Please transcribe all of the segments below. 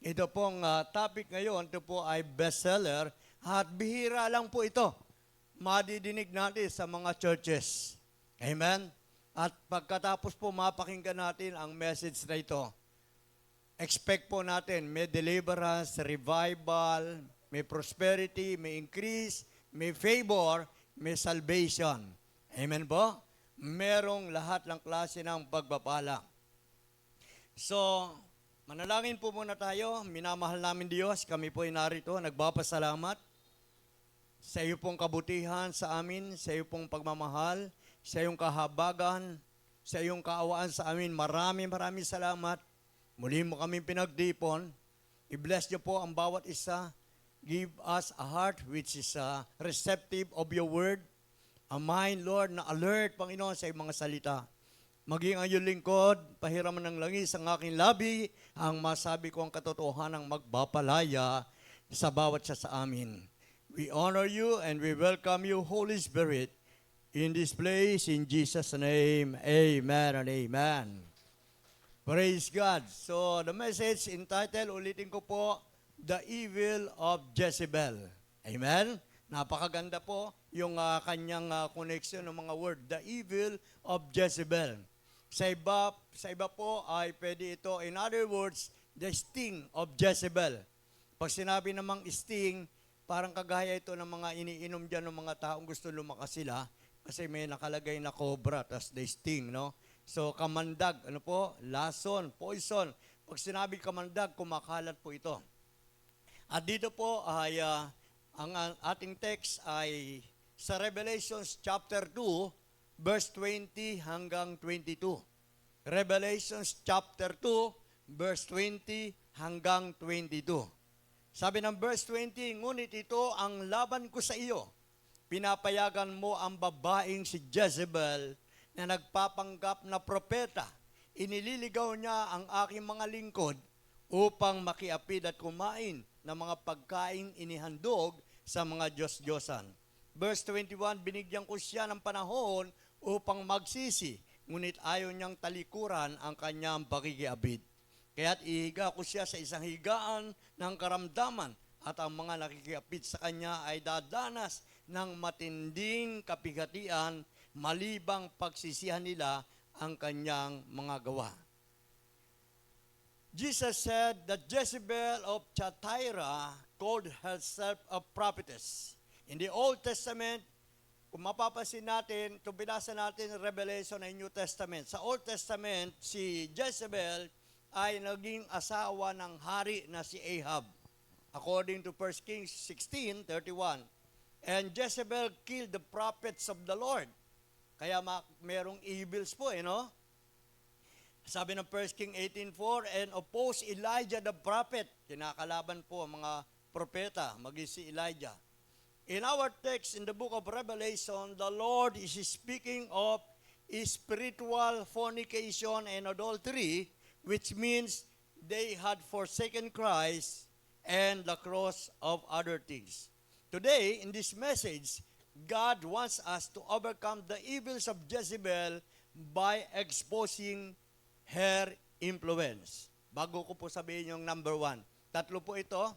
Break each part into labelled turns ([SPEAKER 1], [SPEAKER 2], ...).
[SPEAKER 1] Ito pong topic ngayon, ito po ay bestseller at bihira lang po ito. Madidinig natin sa mga churches. Amen? At pagkatapos po mapakinggan natin ang message na ito, expect po natin may deliverance, revival, may prosperity, may increase, may favor, may salvation. Amen po? Merong lahat ng klase ng pagpapala. So, manalangin po muna tayo. Minamahal namin Diyos, kami po ay narito, nagpapasalamat sa iyo pong kabutihan sa amin, sa iyo pong pagmamahal, sa iyong kahabagan, sa iyong kaawaan sa amin. Maraming salamat. Muli mo kami pinagdipon. I-bless niyo po ang bawat isa. Give us a heart which is receptive of your word. A mind, Lord, na alert, Panginoon, sa iyong mga salita. Maging ang iyong lingkod, pahiraman ng langis ang aking labi, ang masabi ko ang katotohanang magpapalaya sa bawat siya sa amin. We honor you and we welcome you, Holy Spirit, in this place, in Jesus' name. Amen and amen. Praise God. So, the message entitled, ulitin ko po, The Evil of Jezebel. Amen? Napakaganda po yung kanyang connection ng mga word. The Evil of Jezebel. Sa iba po ay pwede ito, in other words, the sting of Jezebel. Pag sinabi namang sting, parang kagaya ito ng mga iniinom dyan ng mga taong gusto lumakas sila kasi may nakalagay na cobra, tas the sting, no? So, kamandag, ano po? Lason, poison. Pag sinabi kamandag, kumakalat po ito. At dito po ay, ang ating text ay sa Revelations chapter 2, verse 20 hanggang 22. Revelations chapter 2, verse 20 hanggang 22. Sabi ng verse 20, ngunit ito ang laban ko sa iyo. Pinapayagan mo ang babaeng si Jezebel na nagpapanggap na propeta. Inililigaw niya ang aking mga lingkod upang makiapid at kumain ng mga pagkain inihandog sa mga Diyos-Diyosan. Verse 21, binigyan ko siya ng panahon upang magsisi, ngunit ayaw niyang talikuran ang kanyang pakikiapid. Kaya't ihiga ko siya sa isang higaan ng karamdaman at ang mga nakikiapid sa kanya ay dadanas ng matinding kapigatian malibang pagsisihan nila ang kanyang mga gawa. Jesus said that Jezebel of Thyatira called herself a prophetess. In the Old Testament, kung mapapansin natin, kung binasa natin Revelation ay New Testament, sa Old Testament, si Jezebel ay naging asawa ng hari na si Ahab. According to 1 Kings 16:31. And Jezebel killed the prophets of the Lord. Kaya merong evils po, no? Sabi ng 1 King 18:4, and oppose Elijah the prophet. Kinakalaban po ang mga propeta, maging si Elijah. In our text in the book of Revelation, the Lord is speaking of spiritual fornication and adultery, which means they had forsaken Christ and the cross of other things. Today, in this message, God wants us to overcome the evils of Jezebel by exposing her influence. Bago ko po sabihin yung number 1. Tatlo po ito.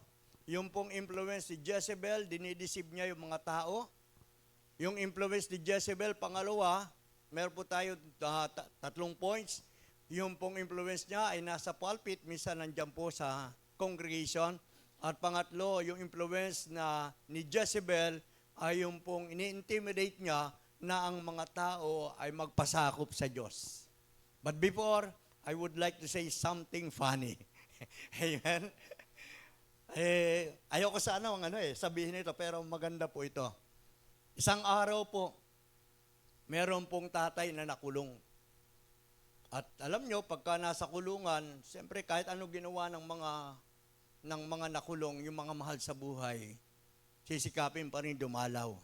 [SPEAKER 1] Yung pong influence ni Jezebel, dinideceive niya yung mga tao. Yung influence ni Jezebel, pangalawa, meron po tayo tatlong points. Yung pong influence niya ay nasa pulpit, minsan nandiyan po sa congregation. At pangatlo, yung influence ni Jezebel ay yung pong ini-intimidate niya na ang mga tao ay magpasakop sa Diyos. But before, I would like to say something funny. Amen? Ayoko sana sabihin ito, pero maganda po ito. Isang araw po, meron pong tatay na nakulong. At alam nyo, pagka nasa kulungan, siyempre kahit ano ginawa ng mga nakulong, yung mga mahal sa buhay, sisikapin pa rin dumalaw.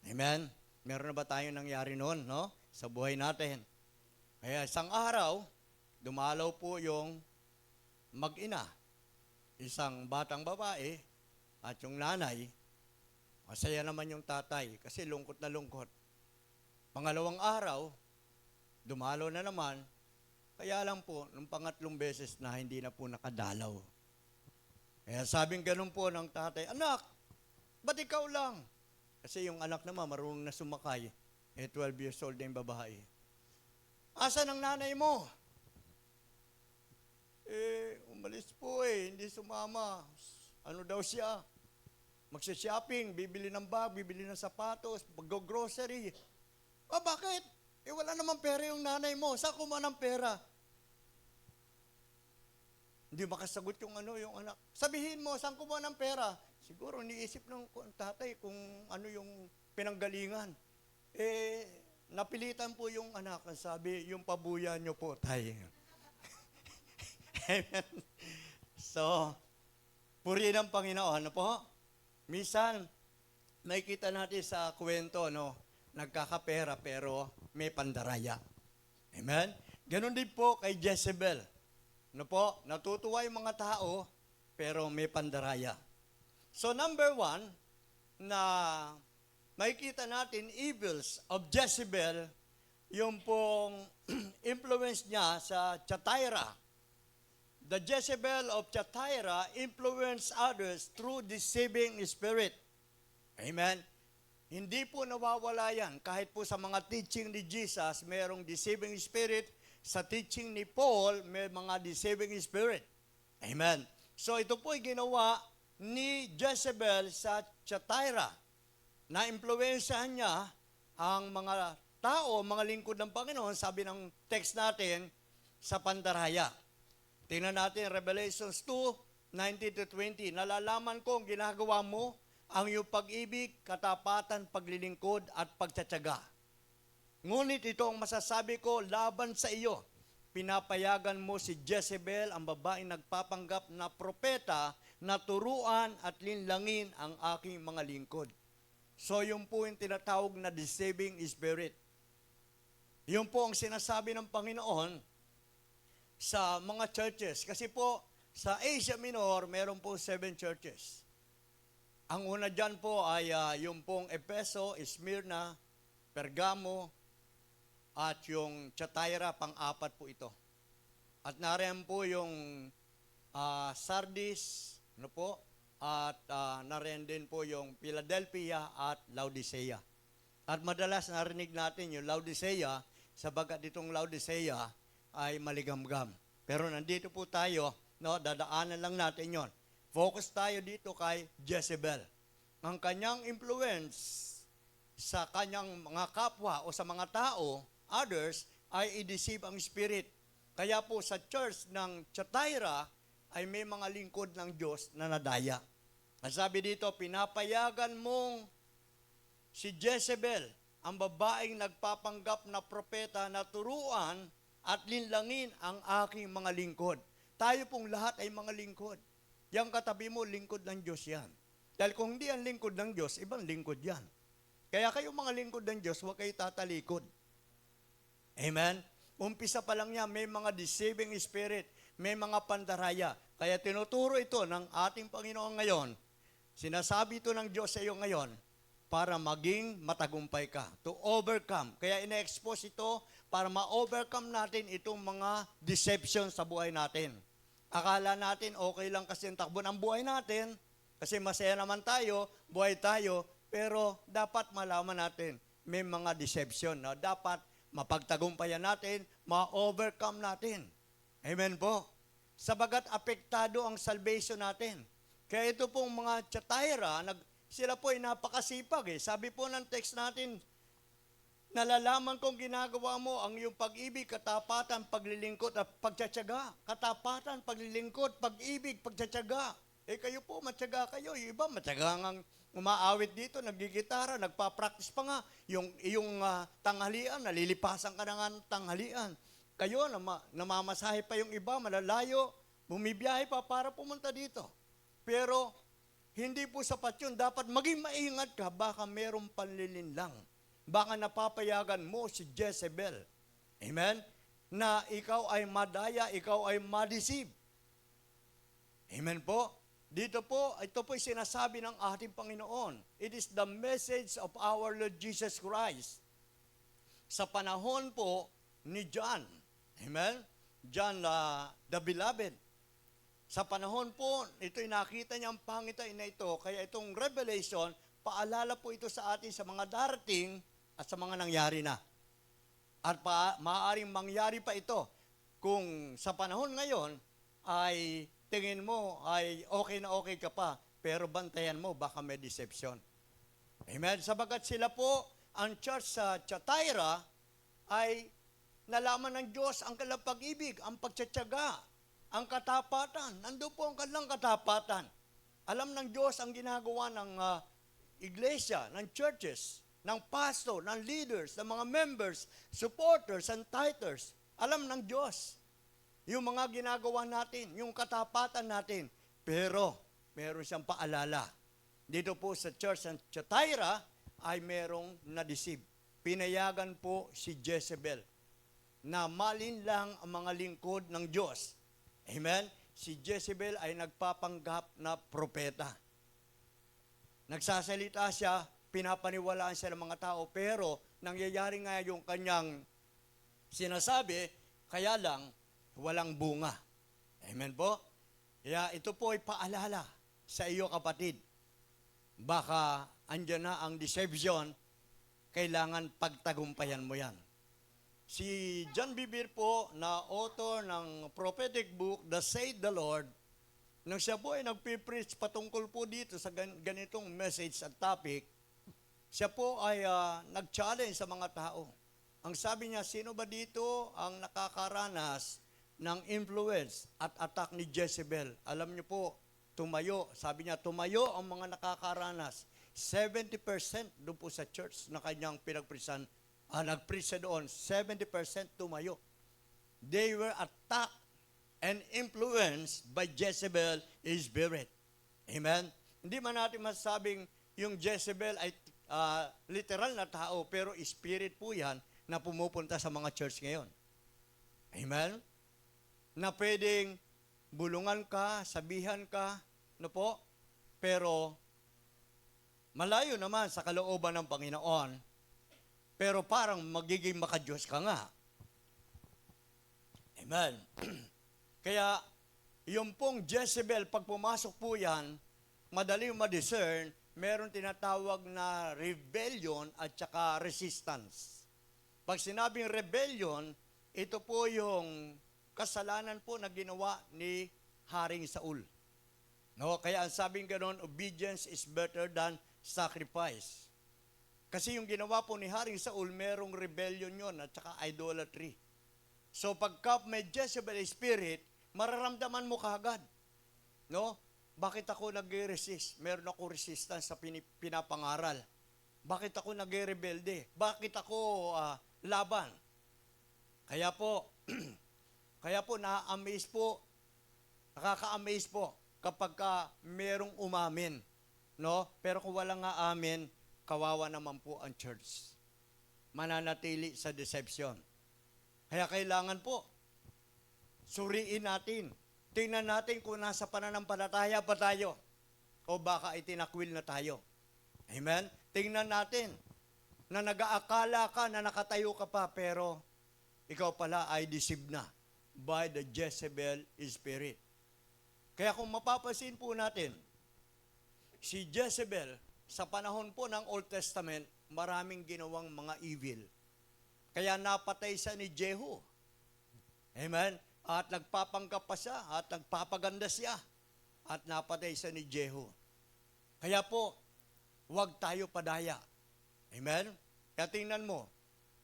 [SPEAKER 1] Amen? Meron na ba tayong nangyari noon, no? Sa buhay natin. Kaya isang araw, dumalaw po yung mag-ina. Isang batang babae at yung nanay, masaya naman yung tatay kasi lungkot na lungkot. Pangalawang araw, dumalaw na naman, kaya lang po, nung pangatlong beses na hindi na po nakadalaw. Kaya sabing ganun po ng tatay, anak, ba't ikaw lang? Kasi yung anak naman marunong na sumakay, 12 years old na yung babae. Asan ang nanay mo? Umalis po hindi sumama. Ano daw siya? Magsha-shopping, bibili ng bag, bibili ng sapatos, mag-grocery. Bakit? Wala namang pera yung nanay mo. Saan kumuha ng pera? Hindi makasagot yung anak. Sabihin mo, saan kumuha ng pera? Siguro niisip ng tatay kung ano yung pinanggalingan. Napilitan po yung anak. Sabi, yung pabuya nyo po, tay. Amen. So, purihin ng Panginoon. Ano po? Minsan, nakikita natin sa kwento, nagkakapera pero may pandaraya. Amen? Ganon din po kay Jezebel. Natutuwa yung mga tao pero may pandaraya. So number 1, na makikita natin evils of Jezebel, yung pong influence niya sa Thyatira. The Jezebel of Thyatira influenced others through deceiving spirit. Amen? Hindi po nawawala yan. Kahit po sa mga teaching ni Jesus, mayroong deceiving spirit. Sa teaching ni Paul, may mga deceiving spirit. Amen? So ito po ay ginawa ni Jezebel sa Thyatira. Na-influensyahan niya ang mga tao, mga lingkod ng Panginoon, sabi ng text natin, sa pandaraya. Tingnan natin, Revelations 2:19-20. Nalalaman ko ang ginagawa mo, ang iyong pag-ibig, katapatan, paglilingkod, at pagtsatsaga. Ngunit ito ang masasabi ko laban sa iyo. Pinapayagan mo si Jezebel, ang babaeng nagpapanggap na propeta, na turuan at linlangin ang aking mga lingkod. So yun po yung tinatawag na deceiving spirit. Yun po ang sinasabi ng Panginoon sa mga churches. Kasi po, sa Asia Minor, meron po 7 churches. Ang una dyan po ay yung pong Efeso, Smyrna, Pergamo, at yung Thyatira, pang-apat po ito. At nariyan po yung Sardis, at nariyan din po yung Philadelphia at Laodicea. At madalas narinig natin yung Laodicea, sabagat itong Laodicea ay maligamgam. Pero nandito po tayo, dadaanan lang natin yon. Focus tayo dito kay Jezebel. Ang kanyang influence sa kanyang mga kapwa o sa mga tao, others, ay i-deceive ang spirit. Kaya po sa church ng Thyatira ay may mga lingkod ng Diyos na nadaya. Ang sabi dito, pinapayagan mong si Jezebel, ang babaeng nagpapanggap na propeta, na turuan at linlangin ang aking mga lingkod. Tayo pong lahat ay mga lingkod. Yang katabi mo, lingkod ng Diyos yan. Dahil kung hindi ang lingkod ng Diyos, ibang lingkod yan. Kaya kayong mga lingkod ng Diyos, huwag kayo tatalikod. Amen? Umpisa pa lang niya, may mga deceiving spirit, may mga pandaraya. Kaya tinuturo ito ng ating Panginoon ngayon. Sinasabi ito ng Diyos sa iyo ngayon para maging matagumpay ka, to overcome. Kaya ina-expose ito para ma-overcome natin itong mga deception sa buhay natin. Akala natin okay lang kasi ang takbo ng buhay natin, kasi masaya naman tayo, buhay tayo, pero dapat malaman natin, may mga deception na dapat mapagtagumpayan natin, ma-overcome natin. Amen po. Sabagat apektado ang salvation natin. Kaya ito pong mga Thyatira, sila po ay napakasipag. Sabi po ng text natin, nalalaman kong ginagawa mo ang iyong pag-ibig, katapatan, paglilingkod at pagtsatsaga. Katapatan, paglilingkod, pag-ibig, pagtsatsaga. Kayo po, matyaga kayo. Yung iba, matyaga ngang umaawit dito, naggigitara, nagpa-practice pa nga. Yung tanghalian, nalilipasan ka na nga ng tanghalian. Kayo, namamasahe pa yung iba, malalayo, bumibiyahe pa para pumunta dito. Pero, hindi po sapat yun. Dapat maging maingat ka, baka merong panlilinlang. Baka napapayagan mo si Jezebel. Amen? Na ikaw ay madaya, ikaw ay ma-deceive. Amen po? Ito po ay sinasabi ng ating Panginoon. It is the message of our Lord Jesus Christ. Sa panahon po ni John. Amen? John, the beloved. Sa panahon po, ito'y nakita niya ang pangitain na ito, kaya itong Revelation, paalala po ito sa atin sa mga darating at sa mga nangyari na. At maaaring mangyari pa ito kung sa panahon ngayon ay tingin mo ay okay na okay ka pa, pero bantayan mo, baka may deception. Amen? Sabagat sila po, ang church sa Thyatira ay nalaman ng Diyos ang kanilang pag-ibig, ang pagtsatsaga, ang katapatan. Nandun po ang kanilang katapatan. Alam ng Diyos ang ginagawa ng iglesia, ng churches, ng pastor, ng leaders, ng mga members, supporters, and tithers. Alam ng Diyos yung mga ginagawa natin, yung katapatan natin. Pero, meron siyang paalala. Dito po sa church ng Thyatira ay merong na-deceive. Pinayagan po si Jezebel na malinlang ang mga lingkod ng Diyos. Amen? Si Jezebel ay nagpapanggap na propeta. Nagsasalita siya, pinapaniwalaan siya ng mga tao, pero nangyayari nga yung kanyang sinasabi, kaya lang, walang bunga. Amen po? Kaya ito po ay paalala sa iyo kapatid. Baka andyan na ang deception, kailangan pagtagumpayan mo yan. Si John Bevere po, na author ng prophetic book, The Said the Lord, nang siya po ay nagpipreach patungkol po dito sa ganitong message at topic, siya po ay nag-challenge sa mga tao. Ang sabi niya, sino ba dito ang nakakaranas ng influence at attack ni Jezebel? Alam niyo po, tumayo. Sabi niya, tumayo ang mga nakakaranas. 70% doon po sa church na kanyang pinagprisan. Nagprisa doon, 70% tumayo. They were attacked and influenced by Jezebel's spirit. Amen? Hindi man natin masabing yung Jezebel ay literal na tao, pero spirit po yan na pumupunta sa mga church ngayon. Amen? Na pwedeng bulungan ka, sabihan ka, no po? Pero malayo naman sa kalooban ng Panginoon, pero parang magiging makadiyos ka nga. Amen. Kaya, yung pong Jezebel, pag pumasok po yan, madali ma-discern, meron tinatawag na rebellion at saka resistance. Pag sinabing rebellion, ito po yung kasalanan po na ginawa ni Haring Saul. No? Kaya ang sabing ganoon, obedience is better than sacrifice. Kasi yung ginawa po ni Haring Saul, merong rebellion yon at saka idolatry. So pagka may Jezebel spirit, mararamdaman mo kaagad. No? Bakit ako nag-resist? Meron ako resistance sa pinapangaral. Bakit ako nag-rebelde? Bakit ako laban? Kaya po, na-amaze po, nakaka-amaze po kapag merong umamin. No? Pero kung walang amin, kawawa naman po ang church. Mananatili sa deception. Kaya kailangan po, suriin natin. Tingnan natin kung nasa pananampalataya pa tayo o baka itinakwil na tayo. Amen? Tingnan natin na nag-aakala ka na nakatayo ka pa pero ikaw pala ay deceived na by the Jezebel spirit. Kaya kung mapapansin po natin, si Jezebel, sa panahon po ng Old Testament, maraming ginawang mga evil. Kaya napatay siya ni Jehu. Amen? At nagpapanggap pa siya, at nagpapaganda siya, at napatay siya ni Jehu. Kaya po, huwag tayo padaya. Amen? Kaya tingnan mo,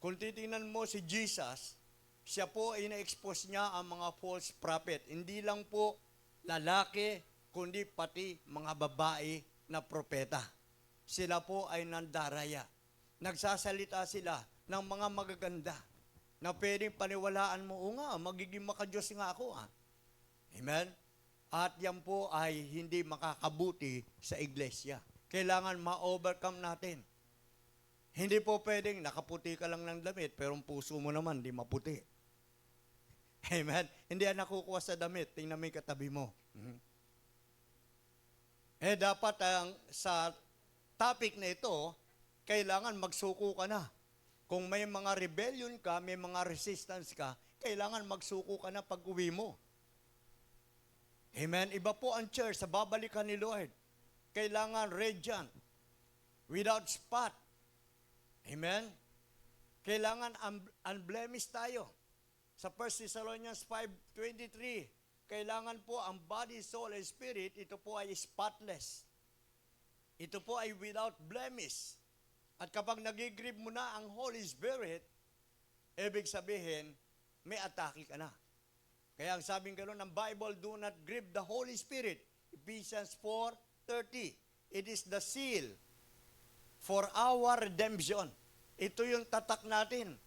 [SPEAKER 1] kung titingnan mo si Jesus, siya po ay na-expose niya ang mga false prophet. Hindi lang po lalaki, kundi pati mga babae na propeta. Sila po ay nandaraya. Nagsasalita sila ng mga magaganda na pwedeng paniwalaan mo, o nga, magiging makadiyos nga ako. Amen? At yan po ay hindi makakabuti sa iglesia. Kailangan ma-overcome natin. Hindi po pwedeng nakaputi ka lang ng damit, pero ang puso mo naman di maputi. Amen? Hindi yan nakukuha sa damit. Tingnan mo yung katabi mo. Dapat sa topic na ito, kailangan magsuko ka na. Kung may mga rebellion ka, may mga resistance ka, kailangan magsuko ka na pag-uwi mo. Amen? Iba po ang church sa babalikan ni Lord. Kailangan radiant, without spot. Amen? Kailangan unblemished tayo. Sa 1 Thessalonians 5:23, kailangan po ang body, soul, and spirit, ito po ay spotless. Ito po ay without blemish. At kapag nagigrieve mo na ang Holy Spirit, ibig sabihin, may atake ka na. Kaya ang sabing gano'n ng Bible, do not grieve the Holy Spirit. Ephesians 4:30. It is the seal for our redemption. Ito yung tatak natin.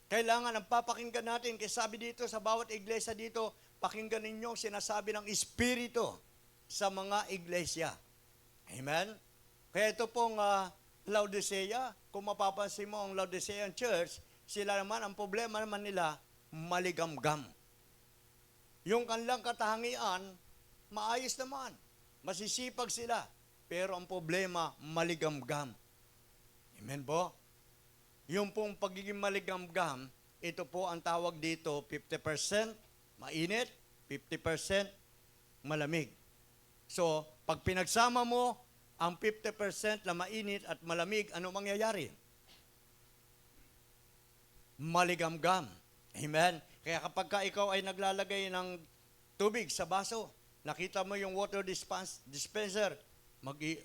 [SPEAKER 1] Kailangan ang papakinggan natin, kasi sabi dito sa bawat iglesia dito, pakinggan ninyo sinasabi ng Espiritu sa mga iglesia. Amen? Kaya ito pong Laodicea, kung mapapansin mo ang Laodicean Church, sila naman, ang problema naman nila, maligamgam. Yung kanilang katangian, maayos naman. Masisipag sila. Pero ang problema, maligamgam. Amen po? Yung pong pagiging maligamgam, ito po ang tawag dito, 50% mainit, 50% malamig. So, pag pinagsama mo ang 50% na mainit at malamig, ano mangyayari? Maligamgam. Amen? Kaya kapag ikaw ay naglalagay ng tubig sa baso, nakita mo yung water dispenser,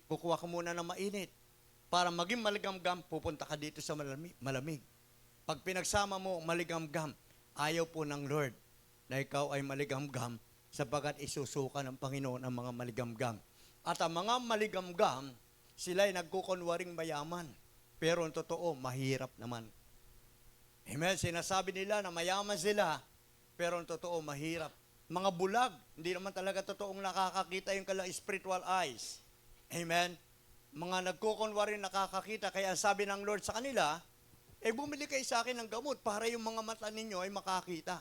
[SPEAKER 1] kukuha ka muna ng mainit. Para maging maligamgam, pupunta ka dito sa malamig. Pag pinagsama mo maligamgam, ayaw po ng Lord na ikaw ay maligamgam sapagkat isusuka ng Panginoon ang mga maligamgam. At ang mga maligamgam, sila ay nagkukunwaring mayaman. Pero ang totoo, mahirap naman. Amen? Sinasabi nila na mayaman sila, pero ang totoo, mahirap. Mga bulag, hindi naman talaga totoong nakakakita yung kanilang spiritual eyes. Amen? Mga nagkukunwari nakakakita, kaya sabi ng Lord sa kanila, bumili kayo sa akin ng gamot para yung mga mata ninyo ay makakita.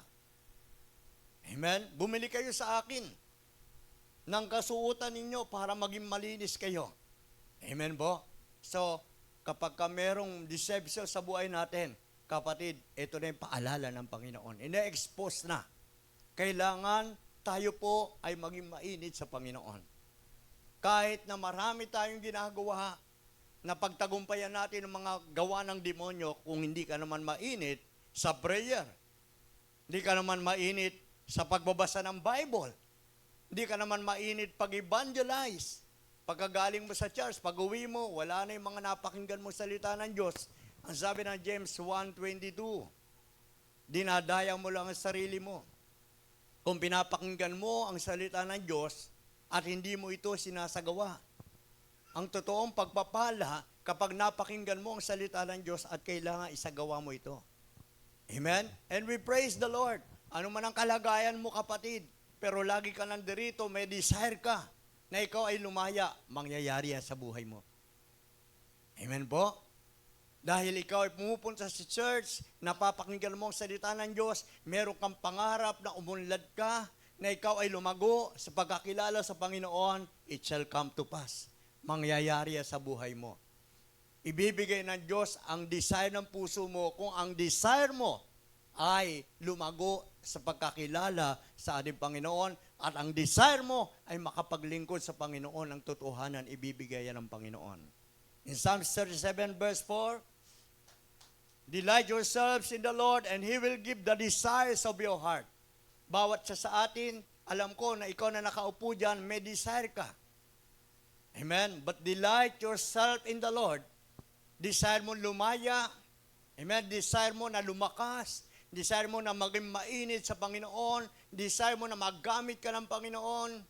[SPEAKER 1] Amen? Bumili kayo sa akin ng kasuotan ninyo para maging malinis kayo. Amen po? So, kapag merong deception sa buhay natin, kapatid, ito na yung paalala ng Panginoon. Ina-expose na. Kailangan tayo po ay maging mainit sa Panginoon. Kahit na marami tayong ginagawa na pagtagumpayan natin ng mga gawa ng demonyo, kung hindi ka naman mainit sa prayer, hindi ka naman mainit sa pagbabasa ng Bible, hindi ka naman mainit pag-evangelize, pagkagaling mo sa church, pag-uwi mo, wala na yung mga napakinggan mo salita ng Diyos. Ang sabi ng James 1:22, dinadaya mo lang ang sarili mo. Kung pinapakinggan mo ang salita ng Diyos at hindi mo ito sinasagawa. Ang totoong pagpapala kapag napakinggan mo ang salita ng Diyos at kailangan isagawa mo ito. Amen? And we praise the Lord. Ano man ang kalagayan mo, kapatid, pero lagi ka nandirito, may desire ka na ikaw ay lumaya, mangyayari yan sa buhay mo. Amen po? Dahil ikaw ay pumupunta sa church, napapakinggan mo ang salita ng Diyos, meron kang pangarap na umunlad ka, na ikaw ay lumago sa pagkakilala sa Panginoon, it shall come to pass. Mangyayari sa buhay mo. Ibibigay ng Diyos ang desire ng puso mo kung ang desire mo ay lumago sa pagkakilala sa ating Panginoon at ang desire mo ay makapaglingkod sa Panginoon, ang totohanan ibibigay yan ng Panginoon. In Psalms 37 verse 4, delight yourselves in the Lord and He will give the desires of your heart. Bawat sa atin, alam ko na ikaw na nakaupo dyan, may desire ka. Amen? But delight yourself in the Lord. Desire mo lumaya. Amen? Desire mo na lumakas. Desire mo na maging mainit sa Panginoon. Desire mo na magamit ka ng Panginoon.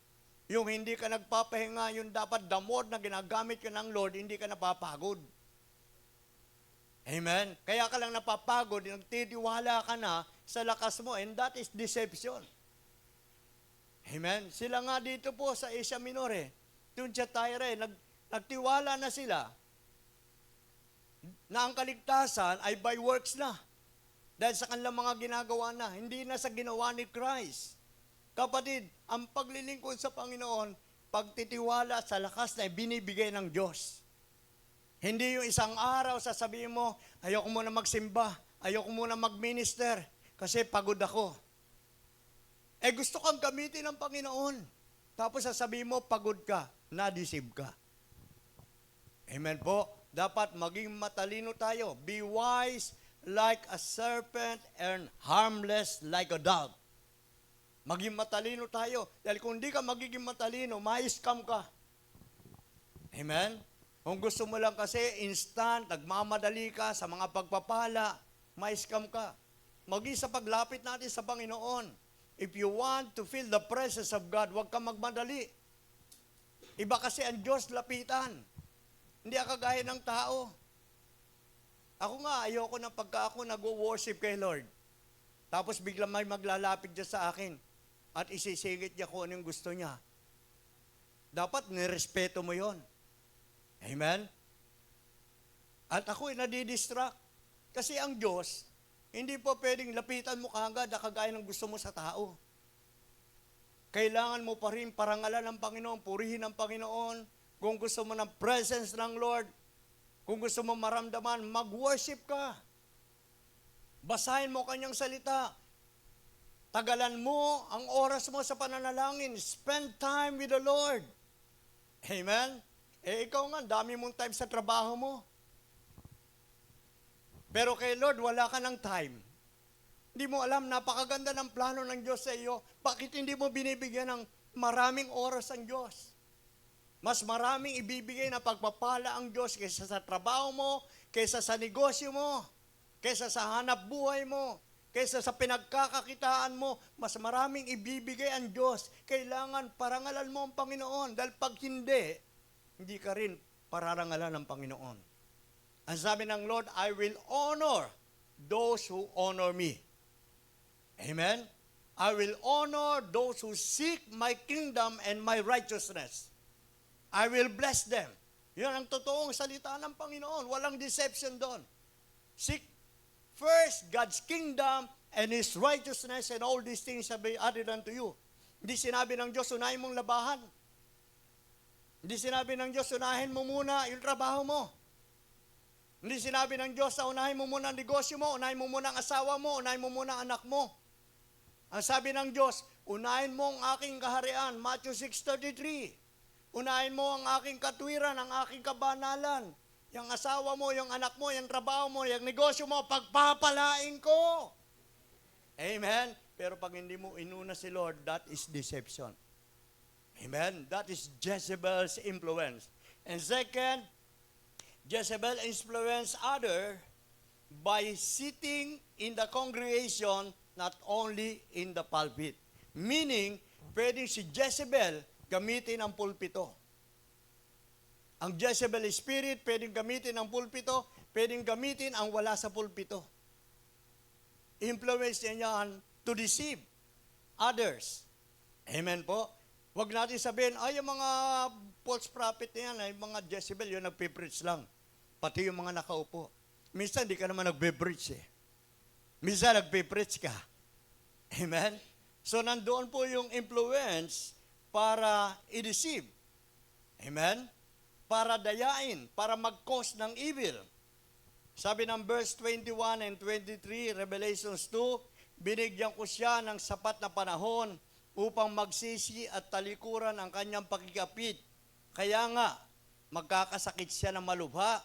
[SPEAKER 1] Yung hindi ka nagpapahinga, yung dapat the more na ginagamit ka ng Lord, hindi ka napapagod. Amen? Kaya ka lang napapagod, nagtitiwala ka na sa lakas mo, and that is deception. Amen? Sila nga dito po sa Asia Minor, doon sa Tyre, nagtiwala na sila na ang kaligtasan ay by works na. Dahil sa kanilang mga ginagawa na, hindi na sa ginawa ni Christ. Kapatid, ang paglilingkod sa Panginoon, pagtitiwala sa lakas na binibigay ng Diyos. Hindi yung isang araw sasabihin mo, ayoko muna magsimba, ayoko muna magminister, kasi pagod ako. Gusto kang gamitin ng Panginoon. Tapos sasabihin mo, pagod ka, na-deceive ka. Amen po. Dapat maging matalino tayo. Be wise like a serpent and harmless like a dove. Maging matalino tayo. Dahil kung hindi ka magiging matalino, ma-scam ka. Amen? Kung gusto mo lang kasi instant, nagmamadali ka sa mga pagpapala, ma-scam ka. Maging sa paglapit natin sa Panginoon. If you want to feel the presence of God, huwag kang magmadali. Iba kasi ang Diyos lapitan. Hindi ako kagaya ng tao. Ako nga, ayoko na pagka ako nag-worship kay Lord. Tapos biglang may maglalapit dyan sa akin at isisingit niya kung anong gusto niya. Dapat nirespeto mo yon. Amen? At ako'y nadidistract. Kasi ang Diyos, hindi po pwedeng lapitan mo kaagad na kagaya ng gusto mo sa tao. Kailangan mo pa rin parangalan ng Panginoon, purihin ng Panginoon. Kung gusto mo ng presence ng Lord, kung gusto mo maramdaman, mag-worship ka. Basahin mo kanyang salita. Tagalan mo ang oras mo sa pananalangin. Spend time with the Lord. Amen? Ikaw nga, dami mong time sa trabaho mo. Pero kay Lord, wala ka ng time. Hindi mo alam, napakaganda ng plano ng Diyos sa iyo. Bakit hindi mo binibigyan ng maraming oras ang Diyos? Mas maraming ibibigay na pagpapala ang Diyos kaysa sa trabaho mo, kaysa sa negosyo mo, kaysa sa hanap buhay mo, kaysa sa pinagkakakitaan mo. Mas maraming ibibigay ang Diyos. Kailangan parangalan mo ang Panginoon. Dahil pag hindi ka rin pararangalan ng Panginoon. Ang sabi ng Lord, I will honor those who honor me. Amen? I will honor those who seek my kingdom and my righteousness. I will bless them. Yan ang totoong salita ng Panginoon. Walang deception doon. Seek first God's kingdom and His righteousness and all these things shall be added unto you. Hindi sinabi ng Diyos, unahin mong labahan. Hindi sinabi ng Diyos, unahin mo muna yung trabaho mo. Hindi sinabi ng Diyos, unahin mo muna ang negosyo mo, unahin mo muna ang asawa mo, unahin mo muna ang anak mo. Ang sabi ng Diyos, unahin mo ang aking kaharian, Matthew 6:33. Unahin mo ang aking katwiran, ang aking kabanalan. Yung asawa mo, yung anak mo, yung trabaho mo, yung negosyo mo, pagpapalain ko. Amen? Pero pag hindi mo inuna si Lord, that is deception. Amen? That is Jezebel's influence. And second, Jezebel influenced other by sitting in the congregation, not only in the pulpit. Meaning, pwedeng si Jezebel gamitin ang pulpito. Ang Jezebel spirit, pwedeng gamitin ang pulpito, pwedeng gamitin ang wala sa pulpito. Influence niya yan to deceive others. Amen po? Huwag natin sabihin, yung mga false prophet na yan, ay mga Jezebel, yung nagpipreach lang. Pati yung mga nakaupo. Minsan, di ka naman nagpipreach eh. Minsan, nagpipreach ka. Amen? So, nandoon po yung influence para i-deceive. Amen? Para dayain, para mag-cause ng evil. Sabi ng verse 21 and 23, Revelations 2, binigyan ko siya ng sapat na panahon upang magsisi at talikuran ang kanyang pakikapit. Kaya nga, magkakasakit siya ng malubha,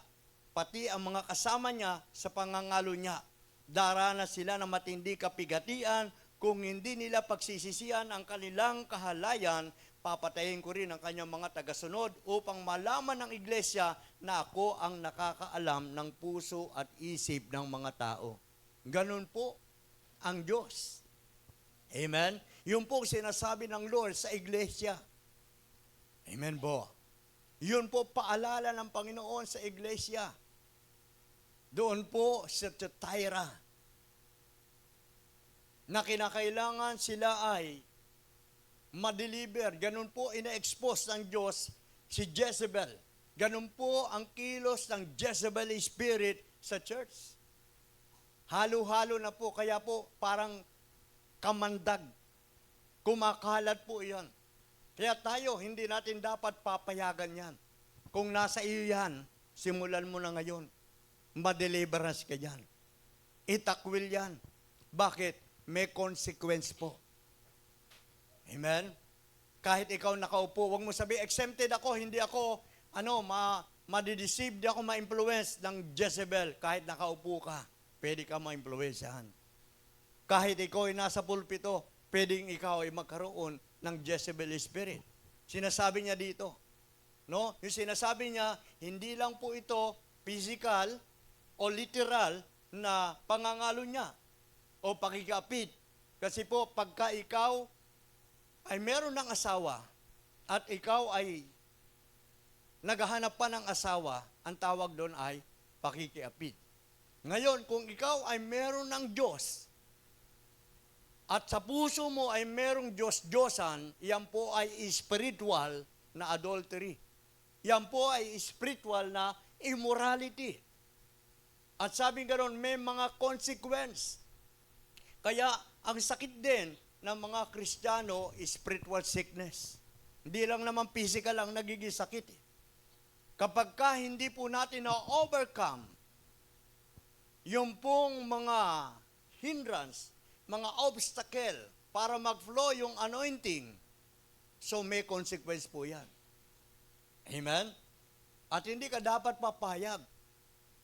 [SPEAKER 1] pati ang mga kasama niya sa pangangalo niya. Daranas sila ng matindi kapigatian. Kung hindi nila pagsisisihan ang kanilang kahalayan, papatayin ko rin ang kanyang mga tagasunod upang malaman ng iglesia na ako ang nakakaalam ng puso at isip ng mga tao. Ganun po ang Diyos. Amen? Yun po sinasabi ng Lord sa iglesia. Amen po. Yun po paalala ng Panginoon sa iglesia. Doon po sa Thyatira, na kinakailangan sila ay ma-deliver. Ganun po ina-expose ng Diyos si Jezebel. Ganun po ang kilos ng Jezebel spirit sa church. Halo-halo na po, kaya po parang kamandag. Kumakalat po yan. Kaya tayo, hindi natin dapat papayagan yan. Kung nasa iyo yan, simulan mo na ngayon. Ma-deliverance ka yan. Itakwil yan. Bakit? May consequence po. Amen? Kahit ikaw nakaupo, huwag mo sabi, exempted ako, hindi ako, madideceive, di ako ma-influence ng Jezebel. Kahit nakaupo ka, pwede ka ma-influensyahan. Kahit ikaw ay nasa pulpito, pwedeng ikaw ay magkaroon ng Jezebel spirit. Sinasabi niya dito. No? Yung sinasabi niya, hindi lang po ito physical o literal na pangangalo niya o pakikapit. Kasi po, pagka ikaw ay meron ng asawa at ikaw ay naghahanap pa ng asawa, ang tawag doon ay pakikiapit. Ngayon, kung ikaw ay meron ng Diyos at sa puso mo ay merong Diyos-Diyosan, yan po ay spiritual na adultery. Yan po ay spiritual na immorality. At sabi ganoon, may mga consequence. Kaya ang sakit din ng mga Kristiyano is spiritual sickness. Hindi lang naman physical ang nagiging sakit. Kapag ka hindi po natin na-overcome yung pong mga hindrance, mga obstacle para mag-flow yung anointing, so may consequence po yan. Amen? At hindi ka dapat papayag.